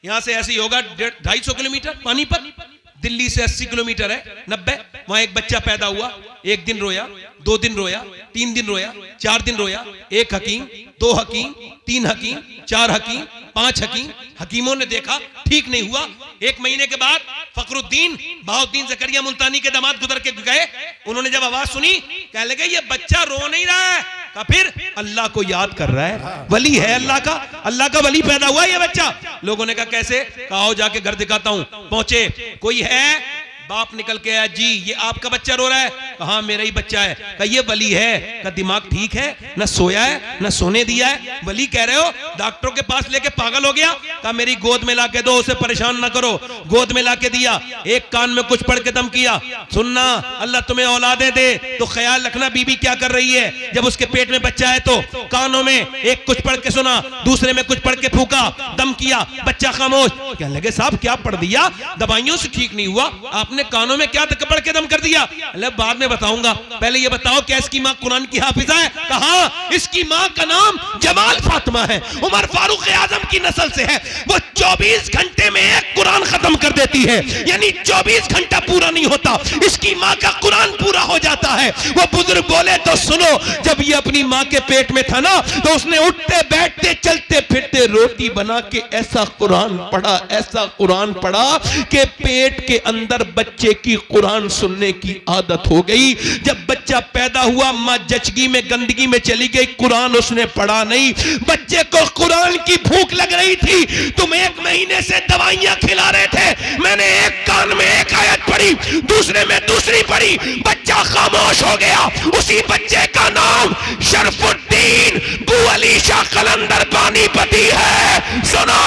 यहाँ से ऐसे ही होगा 250 किलोमीटर। पानीपत दिल्ली से 80 किलोमीटर है, 90। वहां एक बच्चा पैदा हुआ, 1 दिन रोया, 2 दिन रोया, 3 दिन रोया, 4 दिन रोया। 1 हकीम, 2 हकीम, 3 हकीम, 4 हकीम, 5 हकीम, हकीमों ने देखा ठीक नहीं हुआ। 1 महीने के बाद फखरुद्दीन बहाउद्दीन जकरिया मुल्तानी के दामाद गुजर के गए। उन्होंने जब आवाज सुनी कहने लगे ये बच्चा रो नहीं रहा है, का फिर अल्लाह को याद कर रहा है, वली है अल्लाह का वली पैदा हुआ ये बच्चा। लोगों ने कहा कैसे? कहा जाके घर दिखाता हूं। पहुंचे, कोई है? बाप निकल के आया, जी ये आपका बच्चा रो रहा है? कहा मेरा ही बच्चा है। कहा ये वली है? का दिमाग ठीक है? न सोया है न सोने दिया है, वली कह रहे हो? डॉक्टरों के पास लेके पागल हो गया। कहा मेरी गोद में लाके दो, उसे परेशान ना करो। गोद में लाके दिया, एक कान में कुछ पढ़ के दम किया, सुनना अल्लाह तुम्हें औलादे दे तो ख्याल रखना बीबी क्या कर रही है। जब उसके पेट में बच्चा है तो कानों में एक कुछ पढ़ के सुना, दूसरे में कुछ पढ़ के फूका, दम किया, बच्चा खामोश। कहने लगे साहब क्या पढ़ दिया, दवाइयों से ठीक नहीं हुआ, आपने कानों में क्या पढ़ के दम कर दिया? अल्लाह बाद में बताऊंगा, पहले ये बताओ क्या इसकी मां कुरान की हाफिजा है? कहा इसकी मां का नाम जमाल फातिमा है, उमर फारूक आजम की नस्ल से है। वो 24 घंटे में एक कुरान खत्म कर देती है, यानी 24 घंटा पूरा नहीं होता इसकी मां का कुरान पूरा हो जाता है। वो बुजुर्ग बोले तो सुनो, जब ये अपनी मां के पेट में था ना तो उसने उठते बैठते चलते फिरते रोटी बना के ऐसा कुरान पढ़ा कि पेट के अंदर बच्चे की कुरान सुनने की आदत हो गई। जब बच्चा पैदा हुआ मां जचगी में गंदगी में चली गई, कुरान उसने पढ़ा नहीं। बच्चे को कुरान की भूख लग रही थी, तुम 1 महीने से दवाइयां खिला रहे थे, मैंने एक कान में एक आयत पढ़ी, दूसरे में दूसरी पढ़ी, बच्चा खामोश हो गया। उसी बच्चे का नाम शरफुद्दीन बू अली शाह कलंदर पानीपती है। सुनो,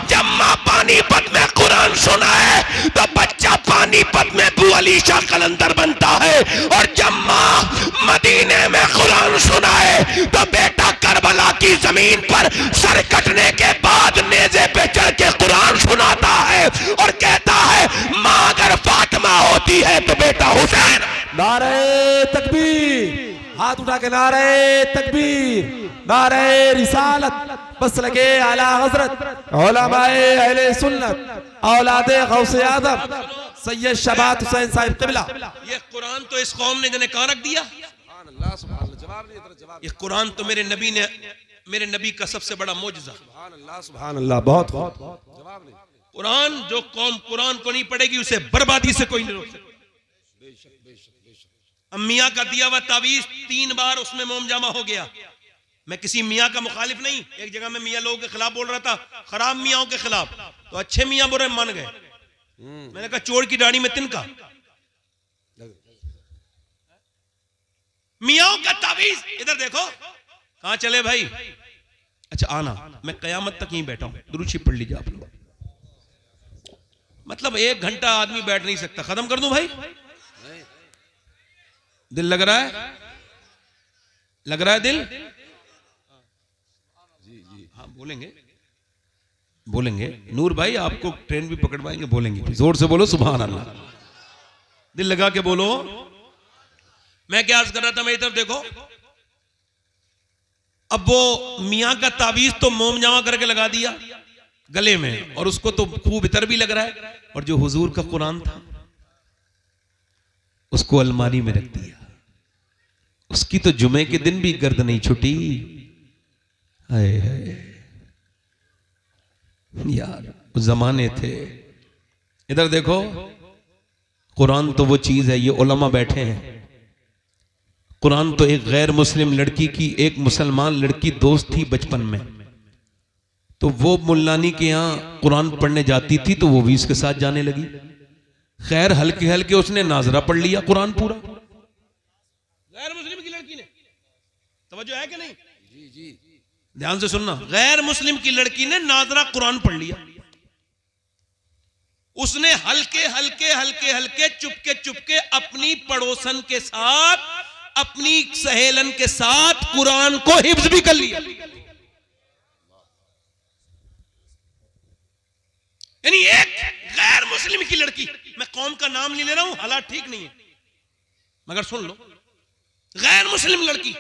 जब मां पानीपत में कुरान सुना है तो बच्चा पानीपत में बू अली शाह कलंदर बनता है, और जब मां मदीने में कुरान सुना है तो बेटा करबला की जमीन पर सर कटने के बाद नेज़े पे चढ़ के कुरान सुनाता है और कहता है मां अगर फातिमा होती है तो बेटा हुसैन। नारे तकबीर, हाथ उठा के नारे तकबीर, नारे रिसालत, मसलके आला हजरत उलमाए अहले सुन्नत औलादे गौसे आज़म सैयद शबात हुसैन साहिब क़िबला। ये कुरान तो इस कौम ने जने कहां रख दिया? ये कुरान तो मेरे नबी का सबसे बड़ा मौजज़ा। सुभान अल्लाह, बहुत बहुत कुरान, जो कौम कुरान को नहीं पढ़ेगी उसे बर्बादी से कोई नहीं रोक सकता। मियाँ का दिया हुआ तावीज 3 बार उसमें मोम जामा हो गया। मैं किसी मियाँ का मुखालिफ नहीं, एक जगह में मियाँ लोगों के खिलाफ बोल रहा था, खराब मियाँओं के खिलाफ, तो अच्छे मियाँ बुरे मान गए। मैंने कहा चोर की दाढ़ी में तिनका। मियाँओं का तावीज इधर देखो, कहां चले भाई? अच्छा आना, मैं कयामत तक यहीं बैठा हूं, दुरूद शरीफ पढ़ लीजिए आप लोग। मतलब 1 घंटा आदमी बैठ नहीं सकता, खत्म कर दूं भाई? दिल लग रहा है? लग रहा है दिल? हाँ बोलेंगे नूर भाई, आपको ट्रेन भी पकड़वाएंगे, बोलेंगे, जोर से बोलो सुभान अल्लाह, दिल लगा के बोलो। मैं क्या अर्ज कर रहा था, मैं इधर देखो, अब वो मियाँ का तावीज तो मोम जामा करके लगा दिया गले में, और उसको तो खूब इतर भी लग रहा है, और जो हुजूर का कुरान था उसको अलमारी में रख दिया। उसकी तो जुमे के दिन भी गर्द नहीं छुटी। हाय हाय यार, उस जमाने थे। इधर देखो, कुरान तो वो चीज है, ये उलमा बैठे हैं। कुरान तो एक गैर मुस्लिम लड़की की एक मुसलमान लड़की दोस्त थी बचपन में, तो वो मुल्लानी के यहाँ कुरान पढ़ने जाती थी तो वो भी इसके साथ जाने लगी। खैर हल्के हल्के उसने नाजरा पढ़ लिया कुरान पूरा। गैर मुस्लिम की लड़की ने, तवज्जो है कि नहीं? जी जी, ध्यान से सुनना। गैर मुस्लिम की लड़की ने नाजरा कुरान पढ़ लिया। उसने हल्के हल्के हल्के हल्के चुपके चुपके अपनी पड़ोसन के साथ, अपनी सहेलन के साथ कुरान को हिफ्ज भी कर लिया। यानी एक गैर मुस्लिम की लड़की, मैं कौम का नाम नहीं ले रहा हूं, हालात ठीक नहीं है, मगर सुन लो, गैर मुस्लिम लड़की,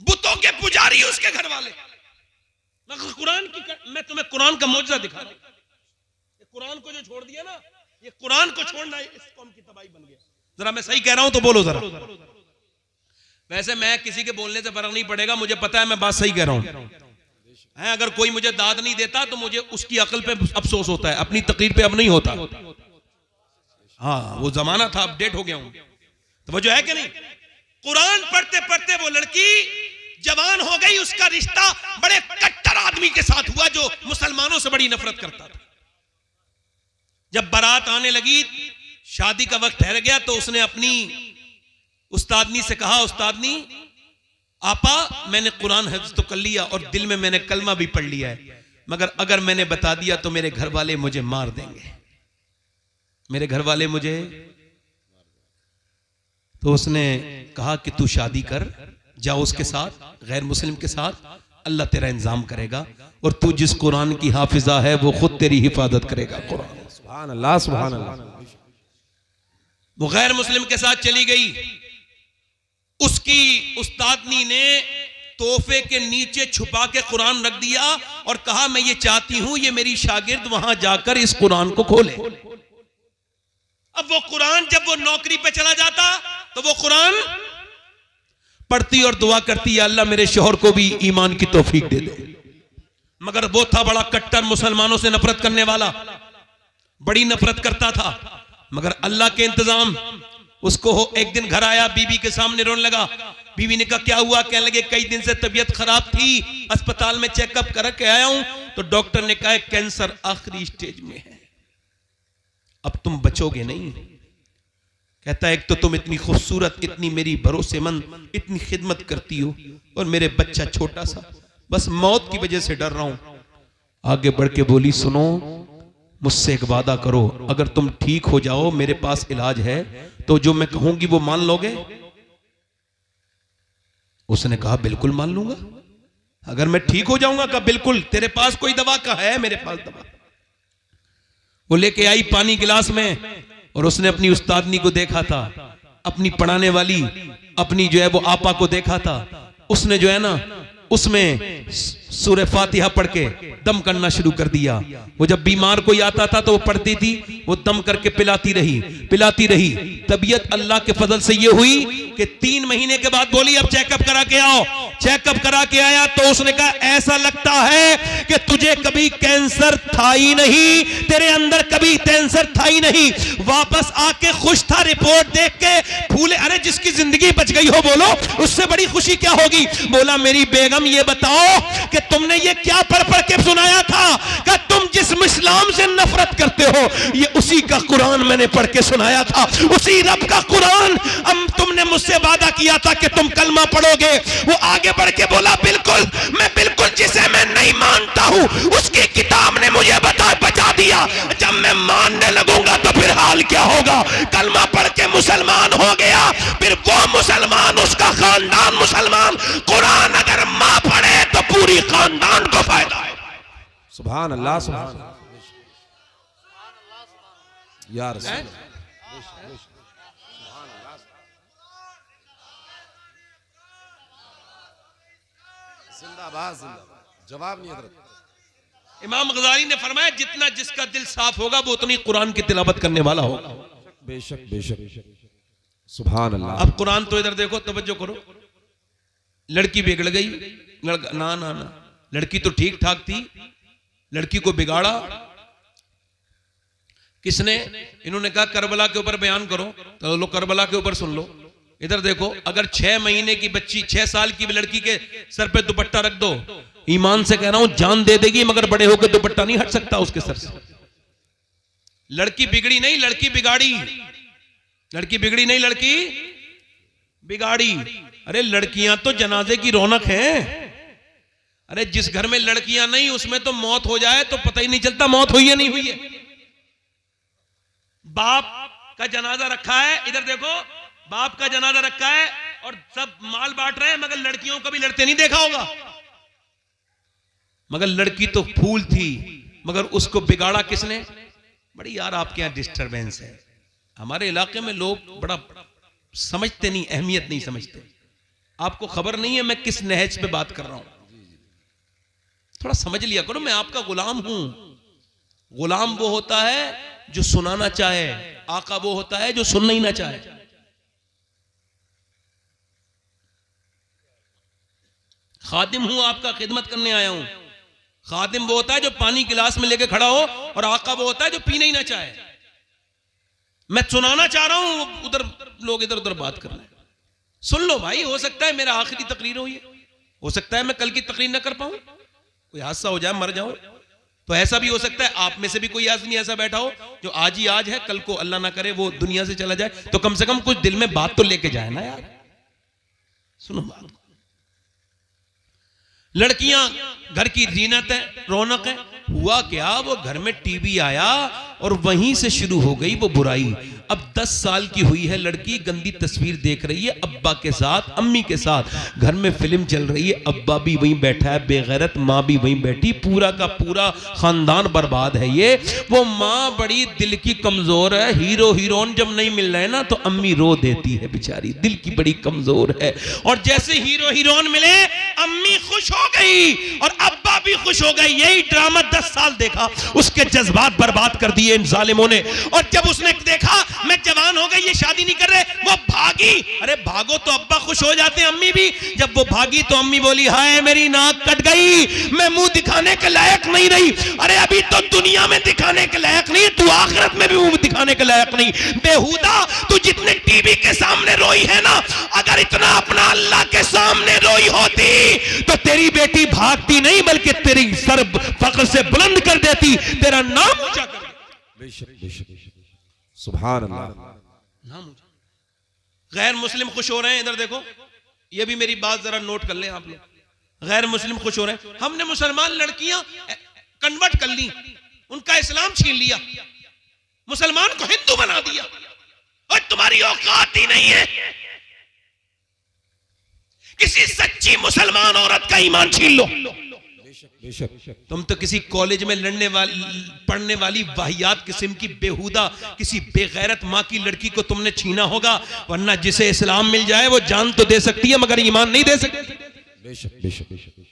बुतों के पुजारी उसके घर वाले, मैं तुम्हें कुरान का मौजज़ा दिखा रहा हूं। कुरान को जो छोड़ दिया ना, ये कुरान को छोड़ना इस कौम की तबाही बन गया। जरा मैं सही कह रहा हूं तो बोलो जरा। वैसे मैं किसी के बोलने से फर्क नहीं पड़ेगा, मुझे पता है मैं बात सही कह रहा हूं। अगर कोई मुझे दाद नहीं देता तो मुझे उसकी अकल पे अफसोस होता है, अपनी तकरीर पे अब नहीं होता। हाँ, वो जमाना था, अपडेट हो गया हूं। तो वो जो है कि नहीं, कुरान पढ़ते पढ़ते वो लड़की जवान हो गई। उसका रिश्ता बड़े कट्टर आदमी के साथ हुआ जो मुसलमानों से बड़ी नफरत करता था। जब बारात आने लगी, शादी का वक्त ठहर गया, तो उसने अपनी उस्तादनी से कहा, उस्तादनी आपा, मैंने कुरान हिफ्ज़ तो कर लिया और दिल में मैंने कलमा भी पढ़ लिया है, मगर अगर मैंने बता दिया तो मेरे घर वाले मुझे मार देंगे, मेरे घर वाले मुझे। तो उसने कहा कि तू शादी कर, जाओ उसके साथ, गैर मुस्लिम के साथ, अल्लाह तेरा इंतजाम करेगा और तू जिस कुरान की हाफिजा है वो खुद तेरी हिफाजत करेगा। कुरान, सुभान अल्लाह, सुभान अल्लाह। वो गैर मुस्लिम के साथ चली गई। उसकी उस्तादनी ने तोहफे के नीचे छुपा के कुरान रख दिया और कहा, मैं ये चाहती हूं ये मेरी शागिर्द वहां जाकर इस कुरान को खोले। अब वो कुरान जब वो नौकरी पे चला जाता तो वो कुरान पढ़ती और दुआ करती, अल्लाह मेरे शौहर को भी ईमान की तौफीक दे दे। मगर वो था बड़ा कट्टर, मुसलमानों से नफरत करने वाला, बड़ी नफरत करता था। मगर अल्लाह के इंतजाम, उसको एक दिन घर आया, बीवी के सामने रोने लगा। बीवी ने कहा क्या हुआ? कहने लगे कई दिन से तबीयत खराब थी, अस्पताल में चेकअप करके आया हूं तो डॉक्टर ने कहा कैंसर आखिरी स्टेज में है, अब तुम बचोगे नहीं। कहता है एक तो तुम इतनी खूबसूरत, इतनी मेरी भरोसेमंद, इतनी खिदमत करती हो और मेरे बच्चा छोटा सा, बस मौत की वजह से डर रहा हूं। आगे बढ़ के बोली, सुनो मुझसे एक वादा करो, अगर तुम ठीक हो जाओ, मेरे पास इलाज है, तो जो मैं कहूंगी वो मान लोगे? उसने कहा बिल्कुल मान लूंगा, अगर मैं ठीक हो जाऊंगा। कहा बिल्कुल, तेरे पास कोई दवा का है? मेरे पास दवा। वो लेके आई पानी गिलास में और उसने अपनी उस्तादनी को देखा था, अपनी पढ़ाने वाली अपनी जो है वो आपा को देखा था। उसने जो है ना उसमें सूरह फातिहा पढ़ के दम करना शुरू कर दिया। वो जब बीमार कोई आता था तो वो पढ़ती थी, वो दम करके पिलाती रही। तबीयत अल्लाह के फजल से ये हुई कि 3 महीने के बाद बोली अब चेकअप करा के आओ। चेकअप करा के आया तो उसने कहा ऐसा लगता है कि तुझे कभी कैंसर था ही नहीं, तेरे अंदर कभी कैंसर था ही नहीं। वापस आके खुश था, रिपोर्ट देख के फूले। अरे जिसकी जिंदगी बच गई हो बोलो, उससे बड़ी खुशी क्या होगी? बोला मेरी बेगम ये बताओ कि तुमने ये क्या पढ़ पढ़ के सुनाया था? कि तुम जिस इस्लाम से नफरत करते हो ये उसी का कुरान मैंने पढ़ के सुनाया था, उसी रब का कुरान। अब तुमने मुझसे वादा किया था कि तुम कलमा पढ़ोगे। वो आगे बढ़ के बोला बिल्कुल, मैं बिल्कुल जिसे मैं नहीं मानता हूं उसकी किताब ने मुझे बचा दिया। जब मैं मानने लगूंगा तो फिर हाल क्या होगा? कलमा पढ़ के मुसलमान हो गया, फिर वो मुसलमान, उसका खानदान मुसलमान। कुरान अगर मां पढ़े तो पूरी खानदान को फायदा है। सुभान अल्लाह, सुभान अल्लाह या रसूल। जिंदाबाद, जवाब नहीं हजरत। इमाम गजाली ने फरमाया जितना जिसका दिल साफ होगा वो उतनी कुरान की तिलावत करने वाला होगा। बेशक बेशक, सुभान अल्लाह। अब कुरान तो इधर देखो, तवज्जो करो। लड़की बिगड़ गई, लड़का ना ना ना, लड़की तो ठीक ठाक थी, लड़की को बिगाड़ा किसने? इन्होंने कहा करबला के ऊपर बयान करो, तो लो करबला के ऊपर सुन लो। इधर देखो, अगर 6 महीने की बच्ची, 6 साल की लड़की के सर पे दुपट्टा रख दो, ईमान से कह रहा हूं जान दे देगी, मगर बड़े होकर दुपट्टा नहीं हट सकता उसके सर से। लड़की बिगड़ी नहीं, लड़की बिगाड़ी। लड़की बिगड़ी नहीं, लड़की बिगाड़ी। अरे लड़कियां तो जनाजे की रौनक है। अरे जिस घर में लड़कियां नहीं, उसमें तो मौत हो जाए तो पता ही नहीं चलता मौत हुई है नहीं हुई है। बाप का जनाजा रखा है, इधर देखो, बाप का जनाजा रखा है और सब माल बांट रहे हैं, मगर लड़कियों को भी लड़ते नहीं देखा होगा। मगर लड़की तो फूल थी, मगर उसको बिगाड़ा किसने? बड़ी यार आपके यहां डिस्टरबेंस है। हमारे इलाके में लोग बड़ा समझते नहीं, अहमियत नहीं समझते। आपको खबर नहीं है मैं किस नहज पे बात कर रहा हूं, थोड़ा समझ लिया करो। मैं आपका गुलाम हूं। गुलाम वो होता है जो सुनाना चाहे, आका वो होता है जो सुनना ही ना चाहे। खादिम हूं, आपका खिदमत करने आया हूं। खादिम वो होता है जो पानी गिलास में लेके खड़ा हो, और आका वो होता है जो पीना ही ना चाहे। मैं सुनाना चाह रहा हूं, उधर लोग इधर उधर बात कर रहे हैं। सुन लो भाई, हो सकता है मेरा आखिरी तकरीर हो, ये हो सकता है मैं कल की तकरीर ना कर पाऊं, कोई हादसा हो जाए, मर जाऊं, तो ऐसा भी हो सकता है। आप में से भी कोई आदमी ऐसा बैठा हो जो आज ही आज है, कल को अल्लाह ना करे वो दुनिया से चला जाए, तो कम से कम कुछ दिल में बात तो लेके जाए ना यार। सुनो बात, लड़कियां घर की जीनत है, रौनक है। हुआ क्या, वो घर में टीवी आया और वहीं से शुरू हो गई वो बुराई। अब 10 साल की हुई है लड़की, गंदी तस्वीर देख रही है अब्बा के साथ, अम्मी के साथ। घर में फिल्म चल रही है, अब्बा भी वहीं बैठा है बेगैरत, माँ भी वहीं बैठी, पूरा का पूरा खानदान बर्बाद है। ये वो माँ बड़ी दिल की कमजोर है, हीरो हीरोइन जब नहीं मिल रहे ना तो अम्मी रो देती है बेचारी, दिल की बड़ी कमजोर है। और जैसे हीरो हीरोइन मिले, अम्मी खुश हो गई और अब्बा भी खुश हो गए। यही ड्रामा 10 साल देखा, उसके जज्बात बर्बाद कर दिए इन जालिमों ने। और जब उसने देखा मैं जवान हो गई, ये शादी नहीं कर रहे, वो भागी। अरे भागो तो अब्बा खुश हो जाते हैं, अम्मी भी। जब वो भागी तो अम्मी बोली हाय मेरी नाक कट गई, मैं मुंह दिखाने के लायक नहीं रही। अरे अभी तो दुनिया में दिखाने के लायक नहीं, तू आखिरत में भी मुंह दिखाने के लायक नहीं। बेहुदा, तू जितने टीवी के सामने रोई है ना, अगर इतना अपना अल्लाह के सामने रोई होती तो तेरी बेटी भागती नहीं, बल्कि तेरी सर फख्र से बुलंद कर देती, तेरा नाम ऊंचा कर देती। बेशक बेशक, सुभान अल्लाह। नाम ऊंचा। गैर मुस्लिम खुश हो रहे हैं, इधर देखो, ये भी मेरी बात जरा नोट कर लें आप लोग। गैर मुस्लिम खुश हो रहे हैं, हमने मुसलमान लड़कियां कन्वर्ट कर ली, उनका इस्लाम छीन लिया, मुसलमान को हिंदू बना दिया, और तुम्हारी औकात ही नहीं है किसी सच्ची मुसलमान औरत का ईमान छीन लो। तुम तो किसी कॉलेज में पढ़ने वाली वाहियात किस्म की बेहुदा, किसी बेगैरत माँ की लड़की को तुमने छीना होगा, वरना जिसे इस्लाम मिल जाए वो जान तो दे सकती है मगर ईमान नहीं दे सकती। बेशक बेशक,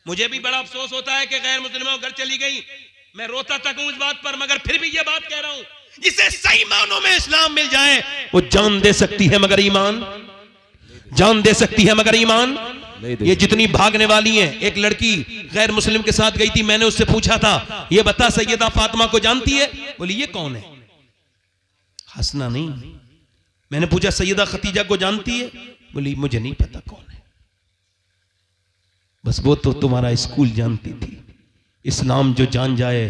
मुझे भी बड़ा अफसोस होता है कि गैर मुस्लिमों घर चली गई, मैं रोता तक हूं इस बात पर, मगर फिर भी ये बात कह रहा हूं, जिसे सही मानों में इस्लाम मिल जाए वो जान दे सकती है मगर ईमान, जान दे सकती है मगर ईमान। ये जितनी भागने वाली हैं, एक लड़की गैर मुस्लिम के साथ गई थी, मैंने उससे पूछा था ये बता सैयदा फातिमा को जानती है? बोली ये कौन है? हंसना नहीं। मैंने पूछा सैयदा खतीजा को जानती है? बोली मुझे नहीं पता कौन है, बस वो तो तुम्हारा स्कूल जानती थी। इस्लाम जो जान जाए,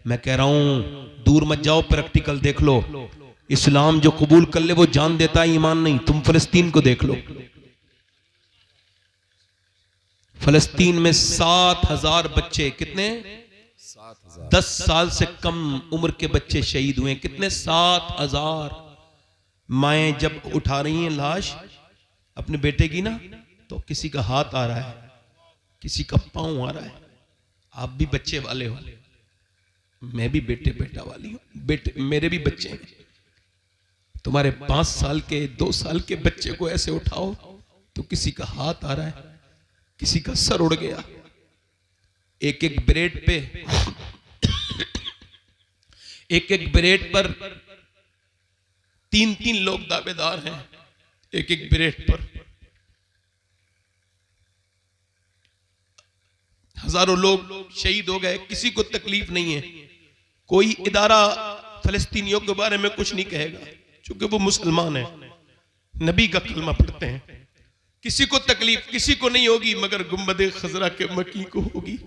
मैं कह रहा हूं दूर मत जाओ, प्रैक्टिकल देख लो। इस्लाम जो कबूल कर ले वो जान देता है, ईमान नहीं। तुम फिलिस्तीन को देख लो, फिलिस्तीन में 7,000 बच्चे, कितने? 10 साल से कम उम्र के बच्चे शहीद हुए। कितने? 7,000। माएं जब उठा रही हैं लाश अपने बेटे की ना, तो किसी का हाथ आ रहा है, किसी का पांव आ रहा है। आप भी बच्चे वाले हो, मैं भी बेटा वाली हूं, बेटे मेरे भी बच्चे हैं। तुम्हारे 5 साल के 2 साल के बच्चे को ऐसे उठाओ तो किसी का हाथ आ रहा है, किसी का सर उड़ गया। एक एक ब्रेड पे एक एक ब्रेड पर 3-3 लोग दावेदार हैं एक एक ब्रेड पर। हजारों लोग शहीद हो गए, किसी को तकलीफ नहीं है। कोई इदारा फलस्तीनियों के बारे में कुछ नहीं कहेगा क्योंकि वो मुसलमान है, नबी का कलमा पढ़ते हैं। किसी को तकलीफ किसी को नहीं होगी मगर गुंबद खजरा के मकी को होगी।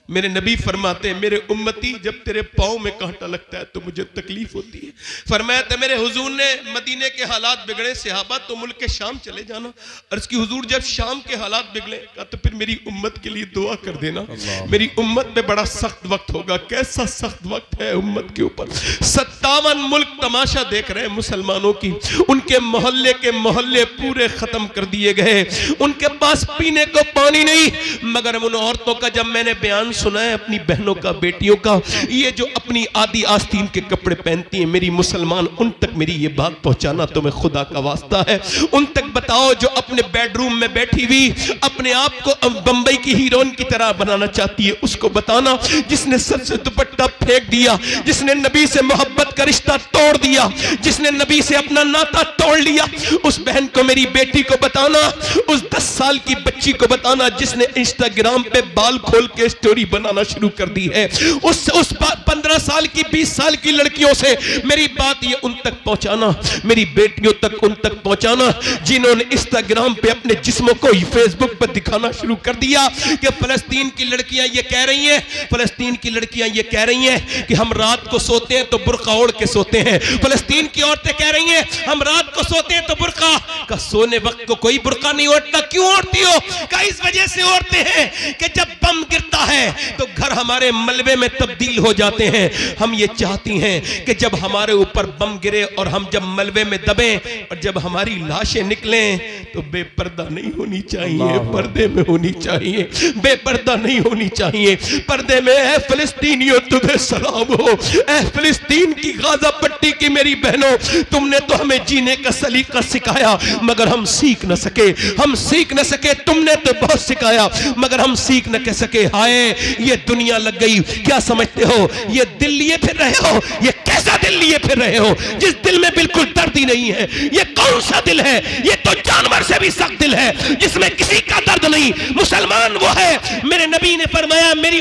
मेरे नबी फरमाते हैं, मेरे उम्मती जब तेरे पाँव में कांटा लगता है तो मुझे तकलीफ होती है। फरमाया था मेरे हुजूर ने, मदीने के हालात बिगड़े सहाबा तो मुल्क के शाम चले जाना। अर्ज की हुजूर जब शाम के हालात बिगड़े का तो फिर मेरी उम्मत के लिए दुआ कर देना, मेरी उम्मत पे बड़ा सख्त वक्त होगा। कैसा सख्त वक्त है उम्मत के ऊपर। 57 मुल्क तमाशा देख रहे हैं मुसलमानों की। उनके मोहल्ले के मोहल्ले पूरे खत्म कर दिए गए, उनके पास पीने को पानी नहीं। मगर उन औरतों का जब मैंने बयान सुना है, अपनी बहनों का, बेटियों का, ये जो अपनी आदि आस्तीन के कपड़े पहनती हैं, मेरी मुसलमान उन तक मेरी ये बात पहुंचाना तुम्हें खुदा का वास्ता है। उन तक बताओ जो अपने बेडरूम में बैठी हुई अपने आप को बंबई की हीरोइन की तरह बनाना चाहती है, उसको बताना। जिसने सर से दुपट्टा फेंक दिया, जिसने नबी से मोहब्बत का रिश्ता तोड़ दिया, जिसने नबी से अपना नाता तोड़ लिया, उस बहन को, मेरी बेटी को बताना। उस 10 साल की बच्ची को बताना जिसने इंस्टाग्राम पे बाल खोल के स्टोरी बनाना शुरू कर दी है। उस 15 साल की, 20 साल की लड़कियों से मेरी बात ये उन तक पहुंचाना, मेरी बेटियों तक उन तक पहुंचाना जिन्होंने इंस्टाग्राम पे अपने जिस्मों को फेसबुक पर दिखाना शुरू कर दिया कि फलस्तीन की लड़कियां ये कह रही हैं, फलस्तीन की लड़कियां ये कह रही हैं कि हम रात को सोते हैं तो बुर्का ओढ़ के सोते हैं। फलस्तीन की औरतें कह रही हैं हम रात को सोते हैं तो बुर्का का, सोने वक्त को कोई बुर्का नहीं ओढ़ता। क्यों ओढ़ती हो? का इस वजह से ओढ़ते हैं कि जब बम गिरता है तो घर हमारे मलबे में तब्दील हो जाते हैं। हम ये चाहती हैं कि जब हमारे ऊपर बम गिरे और हम जब मलबे में दबें और जब हमारी लाशें निकलें तो बेपर्दा नहीं होनी चाहिए, पर्दे में होनी चाहिए, बेपर्दा नहीं होनी चाहिए, पर्दे में। ऐ फिलिस्तीनियों तुझे सलाम हो, ऐ फिलिस्तीन की गाजा पट्टी की मेरी बहनों, तुमने तो हमें जीने का सलीका सिखाया मगर हम सीख न सके, हम सीख न सके। तुमने तो बहुत सिखाया मगर हम सीख न कह सके। हाय ये दुनिया लग गई। क्या समझते हो ये दिल लिए फिर रहे हो? ये कैसा दिल लिए फिर रहे हो जिस दिल में बिल्कुल दर्द ही नहीं है? ये कौन सा दिल है? ये तो जानवर से भी सख्त दिल है जिसमें किसी का दर्द नहीं। मुसलमान वो है, मेरे नबी ने फरमाया मेरी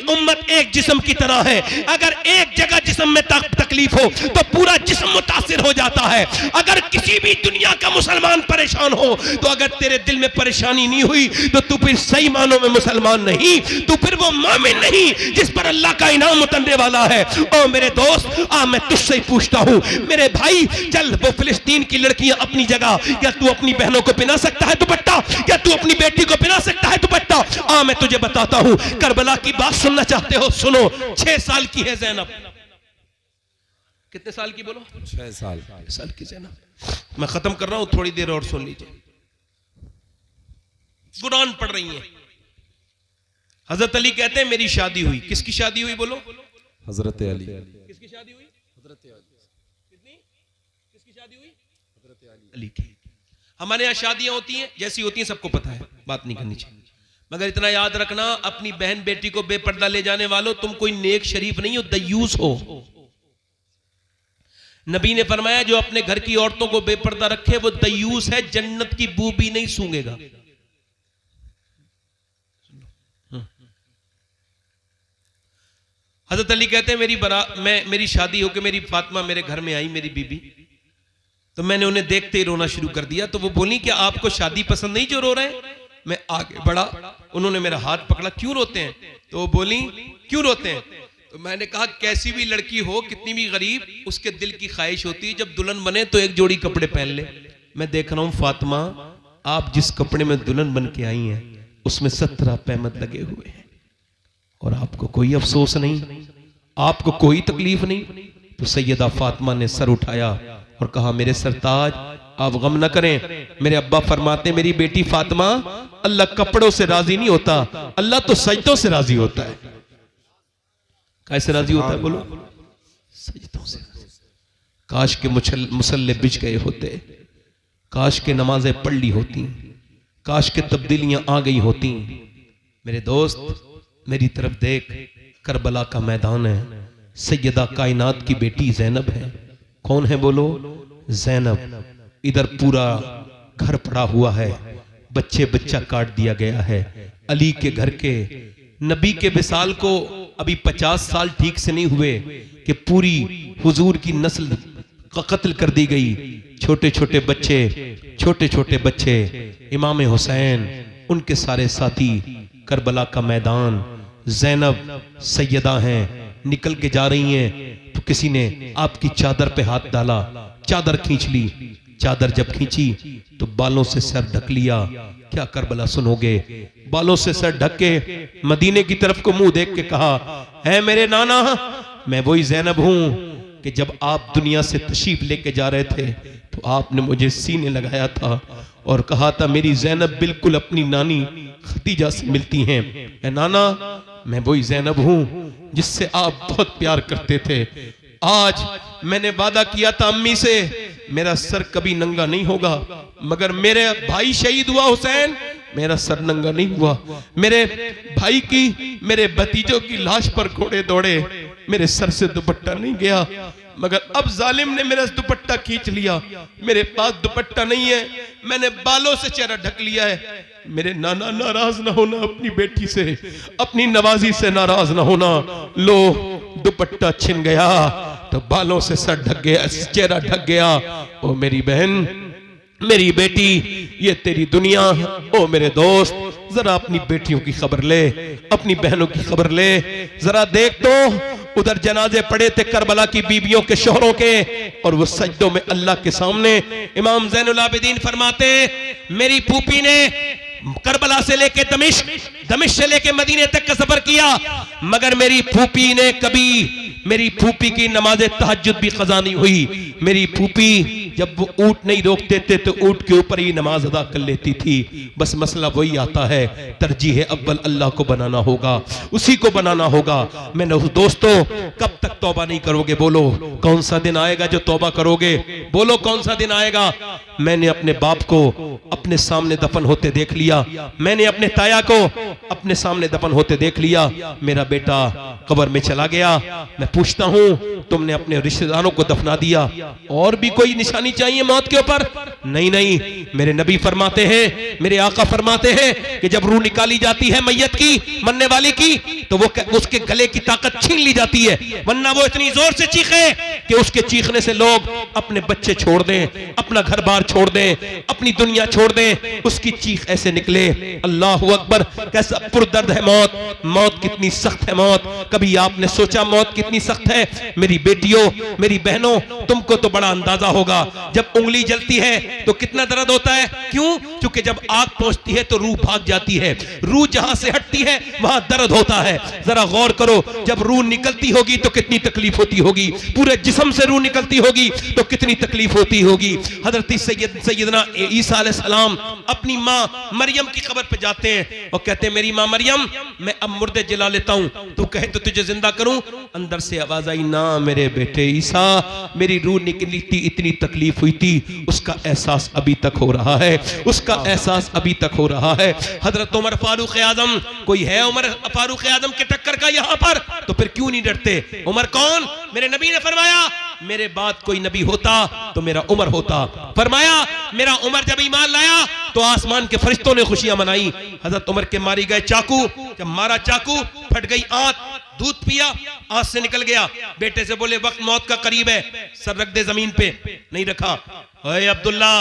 उम्मत एक जिस्म की तरह है। अगर एक जगह जिस्म में तकलीफ हो तो पूरा जिस्म मुतासिर हो जाता है। अगर किसी भी दुनिया का मुसलमान परेशान हो तो अगर तेरे दिल में परेशानी नहीं हुई तो तू फिर सही मानों में मुसलमान नहीं, तू फिर वो मोमिन नहीं जिस पर अल्लाह का इनाम उतरने वाला है। ओ मेरे दोस्त, मैं तुझसे ही पूछता हूं मेरे भाई, चल वो फिलिस्तीन की लड़कियां अपनी जगह, क्या तू अपनी बहनों को पहना सकता है दुपट्टा? क्या तू अपनी बेटी को पहना सकता है दुपट्टा? मैं तुझे बताता हूं, करबला की बात सुनना चाहते हो? सुनो। 6 साल की है ज़ैनब। कितने साल की बोलो? 6 साल। 6 साल की ज़ैनब। मैं खत्म कर रहा हूं, थोड़ी देर और सुन लीजिए। कुरान पढ़ रही है। हजरत अली कहते हैं मेरी शादी हुई। किसकी शादी हुई बोलो? हजरत अली। किसकी शादी हुई? हजरत अली। कितनी? किसकी शादी हुई? हजरत अली की। हमारे यहाँ शादियां होती हैं, जैसी होती हैं सबको पता है, बात नहीं करनी चाहिए। मगर इतना याद रखना, अपनी बहन बेटी को बेपर्दा ले जाने वालों, तुम कोई नेक शरीफ नहीं हो, दयूस हो। नबी ने फरमाया जो अपने घर की औरतों को बेपर्दा रखे वो दयूस है, जन्नत की बू भी नहीं सूंघेगा। हजरत अली कहते हैं मेरी शादी होकर मेरी फातिमा मेरे घर में आई, मेरी बीबी, तो मैंने उन्हें देखते ही रोना शुरू कर दिया। तो वो बोली क्या आपको शादी पसंद नहीं जो रो रहे हैं? मैं आगे बढ़ा, उन्होंने मेरा हाथ पकड़ा, क्यों रोते हैं? तो वो बोली क्यों रोते हैं? तो मैंने कहा कैसी भी लड़की हो, कितनी भी गरीब, उसके दिल की ख्वाहिश होती है जब दुल्हन बने तो एक जोड़ी कपड़े पहन ले। मैं देख रहा हूं फातिमा, आप जिस कपड़े में दुल्हन बन के आई हैं उसमें 17 पैमद लगे हुए हैं और आपको कोई अफसोस नहीं, आपको कोई तकलीफ नहीं। तो सैयदा फातिमा ने सर उठाया और कहा मेरे सरताज आप गम न करें। मेरे अब्बा फरमाते मेरी बेटी फातिमा, अल्लाह कपड़ों से राजी नहीं होता, अल्लाह तो सजदों से राजी होता है। कैसे राजी होता है बोलो? सजदों से। काश के मुसल्ले बिछ गए होते, काश के नमाजें पढ़ ली होती, काश के तब्दीलियां आ गई होती। मेरे दोस्त मेरी तरफ देख, करबला का मैदान है, सैयदा कायनात की बेटी ज़ैनब है। कौन है बोलो? ज़ैनब। इधर पूरा घर पड़ा हुआ है, बच्चा काट दिया गया है। अली के घर के नबी के विसाल को अभी 50 साल ठीक से नहीं हुए कि पूरी हुजूर की नस्ल का कत्ल कर दी गई। छोटे छोटे बच्चे, इमाम हुसैन, उनके सारे साथी, करबला का मैदान। ज़ैनब सैयदा हैं, निकल के जा रही हैं तो किसी ने आपकी चादर पे हाथ डाला, चादर खींच ली। चादर जब खींची तो बालों से सर ढक लिया। क्या करबला सुनोगे? बालों से सर ढक के मदीने की तरफ को मुंह देख के कहा, है मेरे नाना, मैं वही ज़ैनब हूं कि जब आप दुनिया से तशरीफ लेके जा रहे थे तो आपने मुझे सीने लगाया था और कहा था मेरी ज़ैनब बिल्कुल अपनी नानी खदीजा से मिलती हैं। ए नाना, मैं वही ज़ैनब हूं जिससे आप बहुत प्यार करते थे। आज मैंने वादा किया था अम्मी से, मेरा सर कभी नंगा नहीं होगा, मगर मेरे भाई शहीद हुआ हुसैन, मेरा सर नंगा नहीं हुआ। मेरे भाई की, मेरे भतीजों की लाश पर घोड़े दौड़े, मेरे सर से दुपट्टा नहीं गया, मगर अब जालिम ने मेरा दुपट्टा खींच लिया। मेरे पास दुपट्टा नहीं है, मैंने बालों से चेहरा ढक लिया है। मेरे नाना नाराज ना होना अपनी बेटी से, अपनी नवाजी से नाराज ना होना। लो दुपट्टा छिन गया तो बालों से सर ढक गया, चेहरा ढक गया। ओ मेरी बहन, मेरी बेटी, ये तेरी दुनिया। ओ मेरे दोस्त, जरा अपनी बेटियों की खबर ले, अपनी बहनों की खबर ले। जरा देख तो उधर जनाजे पड़े थे करबला की बीबियों के, शोहरों के, और वो सजदों में अल्लाह के सामने। इमाम ज़ैनुल आबिदीन फरमाते, मेरी फूफी ने करबला से लेके दमिश्क से लेके मदीने तक का सफर किया, मगर मेरी फूफी ने कभी, मेरी फूफी की नमाज तहज्जुद भी कज़ा नहीं हुई। मेरी फूफी जब वो ऊंट नहीं रोकते थे तो ऊंट के ऊपर ही नमाज अदा कर लेती थी। बस मसला वही आता है, तरजीह अव्वल अल्लाह को बनाना होगा, उसी को बनाना होगा। मैंने दोस्तों, कब तक तौबा नहीं करोगे? बोलो कौन सा दिन आएगा जो तौबा करोगे? बोलो कौन सा दिन आएगा? मैंने अपने बाप को अपने सामने दफन होते देख लिया, मैंने अपने ताया को अपने सामने दफन होते देख लिया। मेरा बेटा कब्र में चला गया। मैं पूछता हूं, तुमने अपने रिश्तेदारों को दफना दिया, और भी कोई निशानी चाहिए मौत के ऊपर? नहीं नहीं, मेरे नबी फरमाते हैं, मेरे आका फरमाते हैं कि जब रूह निकाली जाती है मैयत की, मरने वाले की, तो वो उसके गले की ताकत छीन ली जाती है, वरना वो इतनी जोर से चीखे कि उसके चीखने से लोग अपने बच्चे छोड़ दें, अपना घर बार छोड़ दें, अपनी दुनिया छोड़ दें। उसकी चीख ऐसे निकले, अल्लाह अकबर, कैसा पुरदर्द है मौत। मौत कितनी सख्त है मौत। कभी आपने सोचा मौत कितनी सख्त है? मेरी बेटियों, मेरी बहनों, तुमको तो बड़ा अंदाजा होगा, जब उंगली जलती है तो कितना दर्द होता है। क्यों? क्योंकि जब आग पहुंचती है तो रूह भाग जाती है, रूह जहां से हटती है वहां दर्द होता है। जरा गौर करो, जब रूह निकलती होगी तो कितनी तकलीफ होती होगी, पूरे जिस्म से रूह निकलती होगी तो कितनी तकलीफ होती होगी। हजरत सैयदना ईसा अलैहिस्सलाम अपनी मां मरियम की कब्र पे जाते हैं और कहते हैं, मेरी मां मरियम, मैं अब मुर्दे जला लेता हूं, तू कहे तो तुझे जिंदा करूं। अंदर से आवाज आई, ना मेरे बेटे ईसा, मेरी रूह निकली थी, इतनी तकलीफ हुई थी, उसका एहसास अभी तक हो रहा है, उसका एहसास अभी तक हो रहा है। हजरत उमर फारूक आजम, कोई है उमर फारूक आजम के टक्कर का यहां पर? तो फिर क्यों नहीं डरते? उमर कौन? मेरे नबी ने फरमाया, मेरे बाद कोई नबी होता तो मेरा उमर होता। फरमाया, मेरा उमर जब ईमान लाया तो आसमान के फरिश्तों ने खुशियां मनाई। हजरत उमर के मारी गए चाकू, जब मारा चाकू, फट गई आंत, दूध पिया, आंत से निकल गया। बेटे से बोले, वक्त मौत का करीब है, सर रख दे जमीन पे। नहीं रखा। ओए अब्दुल्ला,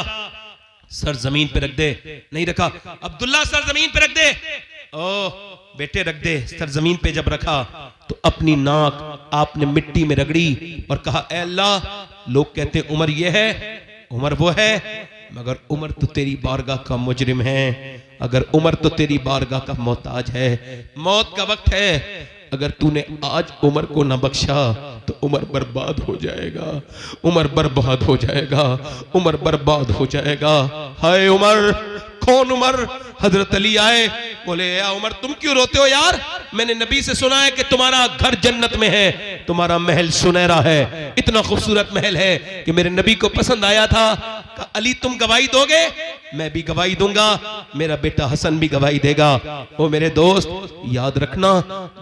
सर जमीन पे रख दे। नहीं रखा। अब्दुल्ला, सर जमीन पे रख दे। ओ बेटे रख दे। सर जमीन पे जब रखा तो अपनी नाक आपने मिट्टी में रगड़ी और कहा, ऐ अल्लाह, लोग कहते उमर ये है, उमर वो है, मगर उमर तो तेरी बारगाह का मुजरिम है। अगर उमर तो तेरी बारगाह का मोहताज है, मौत का वक्त है, अगर तूने आज उमर को न बख्शा तो उमर बर्बाद हो जाएगा, उमर बर्बाद हो जाएगा, उमर बर्बाद हो जाएगा। हाय उमर! कौन उमर? हजरत अली आए, बोले, या उमर तुम क्यों रोते हो यार? मैंने नबी से सुना है कि तुम्हारा घर जन्नत में है। तुम्हारा महल सुनहरा है, इतना खूबसूरत महल है कि मेरे नबी को पसंद आया था। अली तुम गवाही दोगे? मैं भी गवाही दूंगा, मेरा बेटा हसन भी गवाही देगा। ओ मेरे दोस्त, याद रखना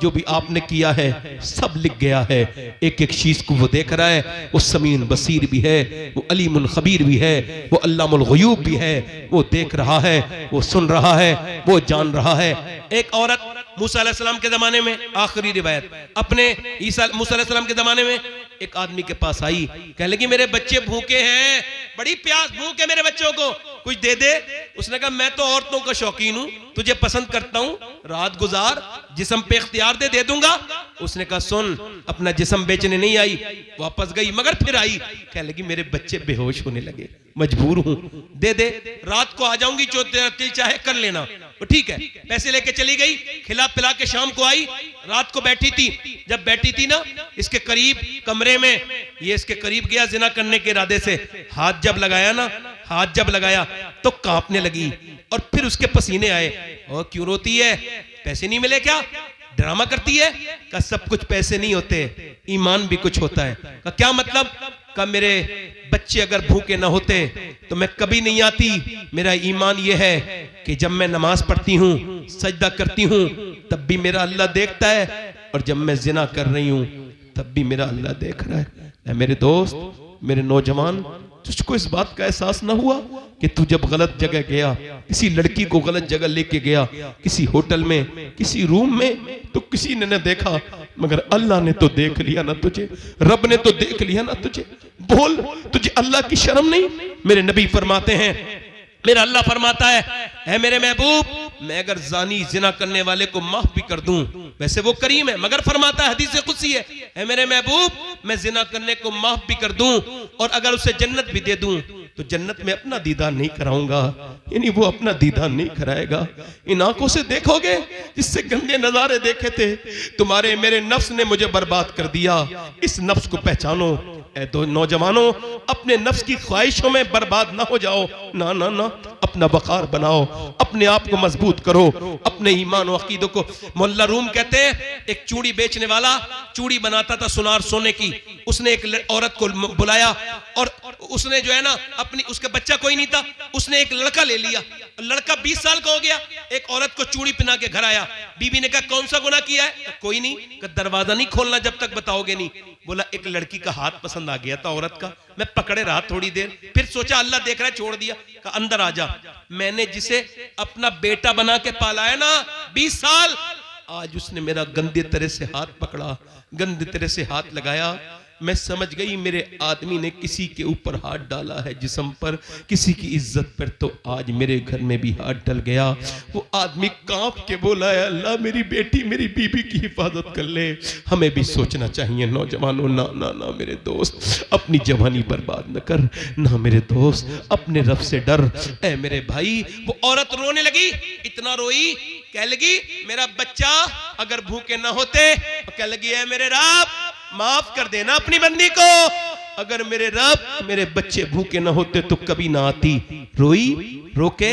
जो भी आपने किया है सब लिख गया है, एक एक चीज को वो देख रहा है। वो समीउन बसीर भी है, वो अलीमुल खबीर भी है, वो अल्लामुल गुयूब भी है। वो देख रहा है, वो सुन रहा है, वो जान रहा है। एक औरत मूसा अलैहिस्सलाम के जमाने में, आखिरी रिवायत, अपने मूसा अलैहिस्सलाम के जमाने में एक आदमी के पास आई, कहने लगी मेरे बच्चे भूखे हैं, बड़ी प्यास, भूख है मेरे बच्चों को, कुछ दे दे। उसने कहा मैं तो औरतों का शौकीन हूं, तुझे पसंद करता हूं, रात गुजार, जिस्म पे इख्तियार दे दूंगा। उसने कहा सुन, अपना जिस्म बेचने नहीं आई, वापस गई, मगर फिर आई, कहने लगी मेरे बच्चे बेहोश होने लगे, मजबूर हूं, दे दे, रात को आ जाऊंगी, जो तेरा दिल चाहे कर लेना। तो ठीक है, पैसे लेके चली गई, खिला पिला के शाम को आई, रात को बैठी थी, जब बैठी थी ना इसके करीब कमरे में, ये इसके करीब गया जिना करने के इरादे से, हाथ जब लगाया ना, हाथ जब लगाया तो कांपने लगी और फिर उसके पसीने आए। और क्यों रोती है? पैसे नहीं मिले क्या? ड्रामा करती है? का सब कुछ पैसे नहीं होते, ईमान भी कुछ होता है। का क्या मतलब? का मेरे बच्चे अगर भूखे ना होते तो मैं कभी नहीं आती। मेरा ईमान यह है कि जब मैं नमाज पढ़ती हूँ, सजदा करती हूँ, तब भी मेरा अल्लाह देखता है, और जब मैं जिना कर रही हूँ तब भी मेरा अल्लाह देख रहा है। मेरे दोस्त, मेरे नौजवान, तुझको इस बात का एहसास ना हुआ कि तू जब गलत जगह गया, किसी लड़की को गलत जगह लेके गया, किसी होटल में, किसी रूम में, तो किसी ने न देखा, मगर अल्लाह ने तो देख लिया ना तुझे, रब ने तो देख लिया ना तुझे। बोल, तुझे अल्लाह की शर्म नहीं? मेरे नबी फरमाते हैं, मेरा अल्लाह फरमाता है मेरे महबूब, मैं अगर जानी जिना करने वाले को माफ भी कर दूं, वैसे वो करीम है, मगर फरमाता है, हदीस कुदसी है मेरे महबूब, मैं जिना करने को माफ भी कर दूं और अगर उसे जन्नत भी दे दूं तो जन्नत में अपना दीदार नहीं कराऊंगा, यानी वो अपना दीदार नहीं कराएगा। इन आंखों से देखोगे जिससे गंदे नजारे देखे थे, तुम्हारे मेरे नफ्स ने मुझे बर्बाद कर दिया। इस नफ्स को पहचानो। ऐ दो नौजवानों, अपने नफ्स की ख्वाहिशों में बर्बाद ना हो जाओ, ना ना ना, अपना वकार बनाओ, अपने आप को मजबूत करो, अपने ईमान और अकीदों को। मोहल्ला रूम कहते हैं, एक चूड़ी बेचने वाला चूड़ी बनाता था सुनार सोने की, उसने एक औरत को बुलाया और उसने जो है ना अपनी, उसका बच्चा कोई नहीं था, उसने एक लड़का ले लिया, लड़का 20 साल का हो गया, एक औरत को चूड़ी पहना के घर आया। बीबी ने कहा कौन सा गुनाह किया है? कोई नहीं। दरवाजा नहीं खोलना जब तक बताओगे नहीं। बोला एक लड़की का हाथ पसंद आ गया था औरत का, मैं पकड़े रहा थोड़ी देर, फिर सोचा अल्लाह देख रहा है, छोड़ दिया। कहा अंदर आ जा, मैंने जिसे अपना बेटा बना के पाला है ना 20 साल, आज उसने मेरा गंदे तरह से हाथ पकड़ा, गंदे तरह से हाथ लगाया। मैं समझ गई मेरे आदमी ने किसी के ऊपर हाथ डाला है जिस्म पर, किसी की इज्जत पर, तो आज मेरे घर में भी हाथ डल गया। वो आदमी कांप के बोला है अल्लाह मेरी बेटी मेरी बीबी की हिफाजत कर ले। हमें भी सोचना चाहिए नौजवानों, ना ना ना मेरे दोस्त, अपनी जवानी बर्बाद न कर, ना मेरे दोस्त, अपने रब से डर। ऐ मेरे भाई, वो औरत रोने लगी, इतना रोई, कह लगी मेरा बच्चा अगर भूखे ना होते, कह लगी है मेरे रब माफ कर देना अपनी बंदी को, अगर मेरे रब मेरे बच्चे भूखे ना होते तो कभी ना आती। रोई, रोके,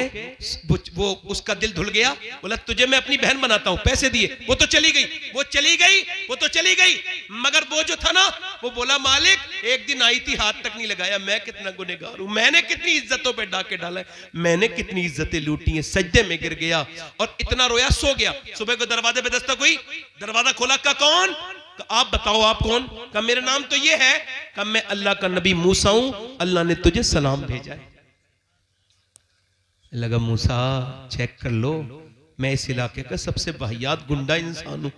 वो उसका दिल धुल गया। बोला तुझे मैं अपनी बहन बनाता हूं, पैसे दिए, वो तो चली गई, वो चली गई, वो तो चली गई, मगर वो जो था ना, वो बोला मालिक एक दिन आई थी, हाथ तक नहीं लगाया, मैं कितना गुनहगार हूं, मैंने कितनी इज्जतों पे डाके डाला है, मैंने कितनी इज्जतें लूटी हैं, सजदे में गिर गया और इतना रोया, सो गया। सुबह को दरवाजे पे दस्तक हुई, दरवाजा खोला, का कौन? आप बताओ आप कौन? का मेरा नाम तो ये है, का मैं अल्लाह का नबी मूसा हूं, अल्लाह ने तुझे सलाम भेजा है। लगा मूसा चेक कर लो, मैं इस इलाके का सबसे वाहियात गुंडा इंसान हूं,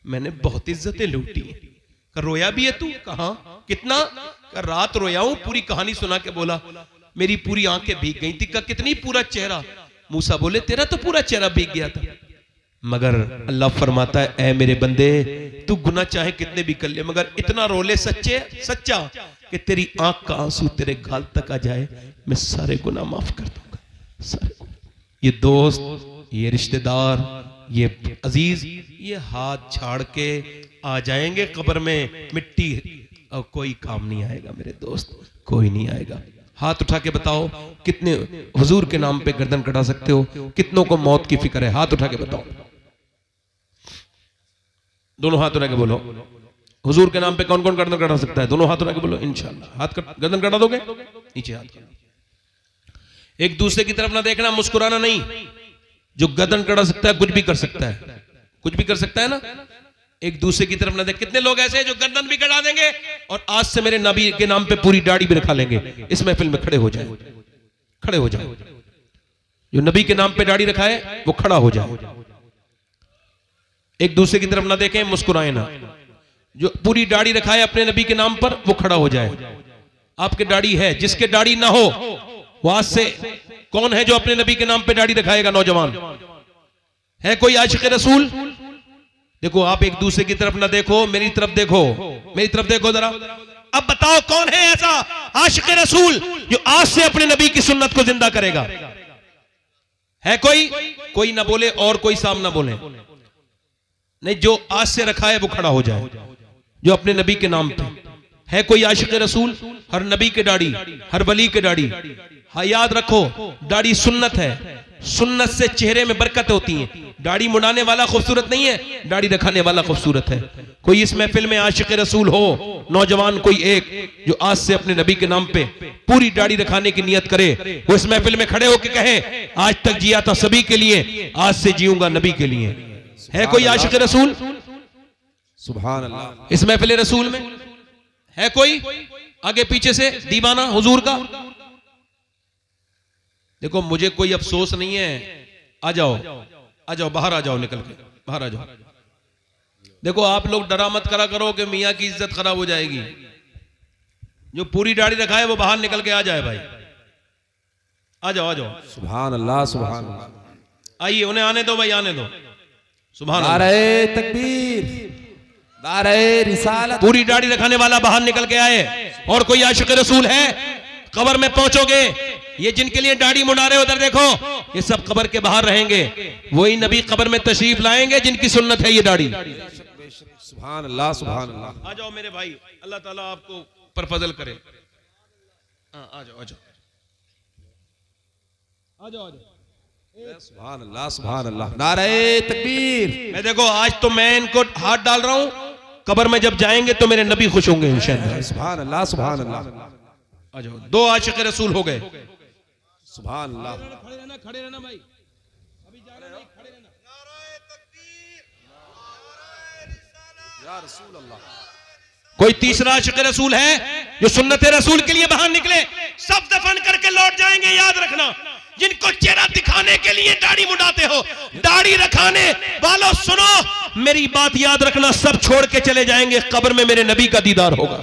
मैंने बहुत इज्जतें लूटी। रोया भी है तू? कहा कितना? रात रोया हूं, पूरी कहानी सुना के बोला, मेरी पूरी आंखें भीग गई थी। का कितनी? पूरा चेहरा। मूसा बोले तेरा तो पूरा चेहरा भीग गया था, मगर अल्लाह फरमाता है ऐ मेरे बंदे, तू गुनाह चाहे कितने भी कर ले, मगर इतना रोले सच्चे सच्चा कि तेरी आंख का आंसू तेरे गाल तक आ जाए, मैं सारे गुनाह माफ कर दूंगा, सारे। ये दोस्त, ये रिश्तेदार, ये अजीज, ये हाथ झाड़ के आ जाएंगे कब्र में, मिट्टी और कोई काम नहीं आएगा मेरे दोस्त, कोई नहीं आएगा। हाथ उठा के बताओ कितने हुजूर के नाम पे गर्दन कटा सकते हो, कितनों को मौत की फिक्र है? हाथ उठा के बताओ, दोनों हाथ उठा के बोलो हुजूर के नाम पे कौन कौन गर्दन कटा सकता है? दोनों हाथ उठा के बोलो इंशाल्लाह। हाथ गर्दन कटा दोगे? नीचे हाथ कटा। एक दूसरे की तरफ ना देखना, मुस्कुराना नहीं। जो गर्दन कटा सकता है कुछ भी कर सकता है, कुछ भी कर सकता है ना। एक दूसरे की तरफ ना देख। कितने लोग ऐसे हैं जो गर्दन भी कटा देंगे और आज से मेरे नबी के नाम पे पूरी दाढ़ी भी रखा लेंगे। इस महफिल में खड़े हो जाए, खड़े हो जाए। जो नबी के नाम पे दाढ़ी रखा है वो खड़ा हो जाए। एक दूसरे की तरफ ना देखें, मुस्कुराए ना। जो पूरी दाढ़ी रखा है अपने नबी के नाम पर वो खड़ा हो जाए। आपके दाढ़ी है, जिसके दाढ़ी ना हो वो आज से कौन है जो अपने नबी के नाम पे दाढ़ी रखाएगा? नौजवान है कोई आशिक रसूल? देखो आप एक दूसरे की तरफ ना देखो, मेरी तरफ देखो, मेरी तरफ देखो जरा। अब बताओ कौन है ऐसा आशिक रसूल जो आज से अपने नबी की सुन्नत को जिंदा करेगा? है कोई? कोई ना बोले और कोई साम ना बोले। नहीं, जो आज से रखा है वो खड़ा हो जाए, जो अपने नबी के नाम पे है। कोई आशिक रसूल? हर नबी के दाढ़ी, हर वली के दाढ़ी। हाँ याद रखो, दाढ़ी सुन्नत है। सुन्नत से चेहरे में बरकत होती है। दाढ़ी मुड़ाने वाला खूबसूरत नहीं है, दाढ़ी रखाने वाला खूबसूरत है। कोई इस महफिल में आशिक रसूल हो, नौजवान कोई एक, जो आज से अपने नबी के नाम पे पूरी दाढ़ी रखाने की नियत करे, वो इस महफिल में खड़े होकर कहे आज तक जिया था सभी के लिए, आज से जीऊंगा नबी के लिए। है कोई आशिक रसूल? सुभान अल्लाह। इस महफिल रसूल में है कोई आगे पीछे से दीवाना हुजूर का? देखो मुझे कोई अफसोस नहीं है। आ जाओ, आ जाओ, बाहर आ जाओ, निकल के बाहर आ जाओ। देखो आप लोग डरा मत करा करो कि मियाँ की इज्जत खराब हो जाएगी। जो पूरी दाढ़ी रखा है वो बाहर निकल के आ जाए भाई। आ जाओ, आ जाओ। सुभान अल्लाह, सुभान अल्लाह। आइए, उन्हें आने दो भाई, आने दो। सुभान अल्लाह। नारे तकबीर, नारे रिसालत। पूरी दाढ़ी रखाने वाला बाहर निकल के आए। और कोई आशिक रसूल है? कब्र में पहुंचोगे, ये जिनके लिए दाढ़ी मुड़ा रहे उधर देखो, ये सब कब्र के बाहर रहेंगे। वही नबी कब्र में तशरीफ लाएंगे जिनकी सुन्नत है ये दाढ़ी। सुभान अल्लाह, सुभान अल्लाह। आ जाओ मेरे भाई, अल्लाह ताला आपको पर फजल करे। आ जाओ, आ जाओ, आ जाओ, आ जाओ। सुभान अल्लाह, सुभान अल्लाह। नारे तकबीर। मैं देखो आज तो मैं इनको हाथ डाल रहा हूं, कब्र में जब जाएंगे तो मेरे नबी खुश होंगे इंशाअल्लाह। सुभान अल्लाह, सुभान अल्लाह। आ जाओ, दो आशिक रसूल हो गए। सुभान अल्लाह। खड़े रहना, खड़े रहना भाई, अभी जाना नहीं, खड़े रहना। नारे तकबीर, नारे रिसालत, या रसूल अल्लाह। कोई तीसरा आशिक रसूल है जो सुन्नत रसूल के लिए बाहर निकले? सब दफन करके लौट जाएंगे, याद रखना। जिनको चेहरा दिखाने के लिए दाढ़ी मुड़ाते हो, दाढ़ी रखाने वालों सुनो मेरी बात याद रखना, सब छोड़ के चले जाएंगे, कब्र में मेरे नबी का दीदार होगा।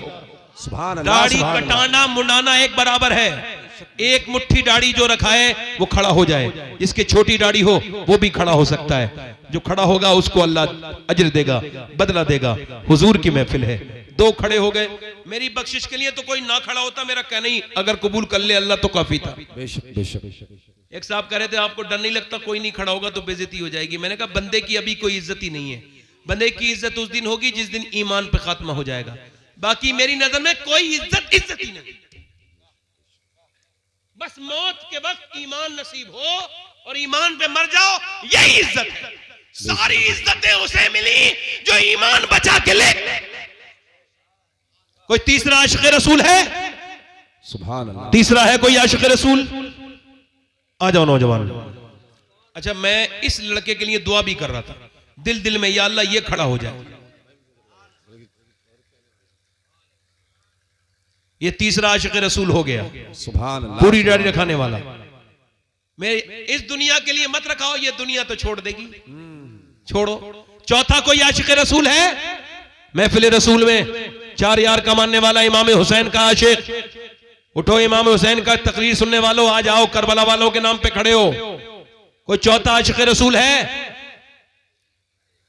सुभान अल्लाह। दाढ़ी कटाना मुंडाना एक बराबर है। एक मुट्ठी दाढ़ी जो रखा है वो खड़ा हो जाए, जिसकी छोटी दाढ़ी हो वो भी खड़ा हो सकता है। जो खड़ा होगा उसको अल्लाह अजर देगा, बदला देगा। हुजूर की महफिल है, दो खड़े हो गए। मेरी बख्शिश के लिए तो कोई ना खड़ा होता, मेरा कहना ही अगर कबूल कर ले अल्लाह तो काफी था। बेशक, बेशक। एक साहब कह रहे थे आपको डर नहीं लगता कोई नहीं खड़ा होगा तो बेइज्जती हो जाएगी? मैंने कहा बंदे की अभी कोई इज्जत ही नहीं है। बंदे की इज्जत उस दिन होगी जिस दिन ईमान पे खात्मा हो जाएगा। बाकी मेरी नजर में कोई इज्जत ही नहीं। बस मौत के वक्त ईमान नसीब हो और ईमान पे मर जाओ, यही इज्जत है। सारी इज्जतें उसे मिली जो ईमान बचा के ले। कोई तीसरा आशिक रसूल है? सुभान अल्लाह। तीसरा है कोई आशिक रसूल? आ जाओ नौजवान। अच्छा, मैं इस लड़के के लिए दुआ भी कर रहा था दिल दिल में, या अल्लाह ये खड़ा हो जाए। ये तीसरा आशिक रसूल हो गया, सुभान अल्लाह। पूरी दाढ़ी रखाने वाला। मैं इस दुनिया के लिए मत रखाओ, ये दुनिया तो छोड़ देगी, छोड़ो। चौथा कोई आशिक रसूल है? महफिल रसूल में 4 यार का मानने वाला इमाम हुसैन का आशिक। उठो इमाम हुसैन का तकरीर सुनने वालों, आ जाओ, करबला वालों के नाम पे खड़े हो। कोई चौथा आशिक रसूल है?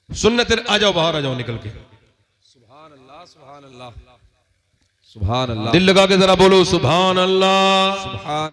सुन्नत, आ जाओ, बाहर आ जाओ निकल के। सुभान अल्लाह, सुभान अल्लाह, सुभान अल्लाह। दिल लगा के जरा बोलो सुभान अल्लाह। सुभान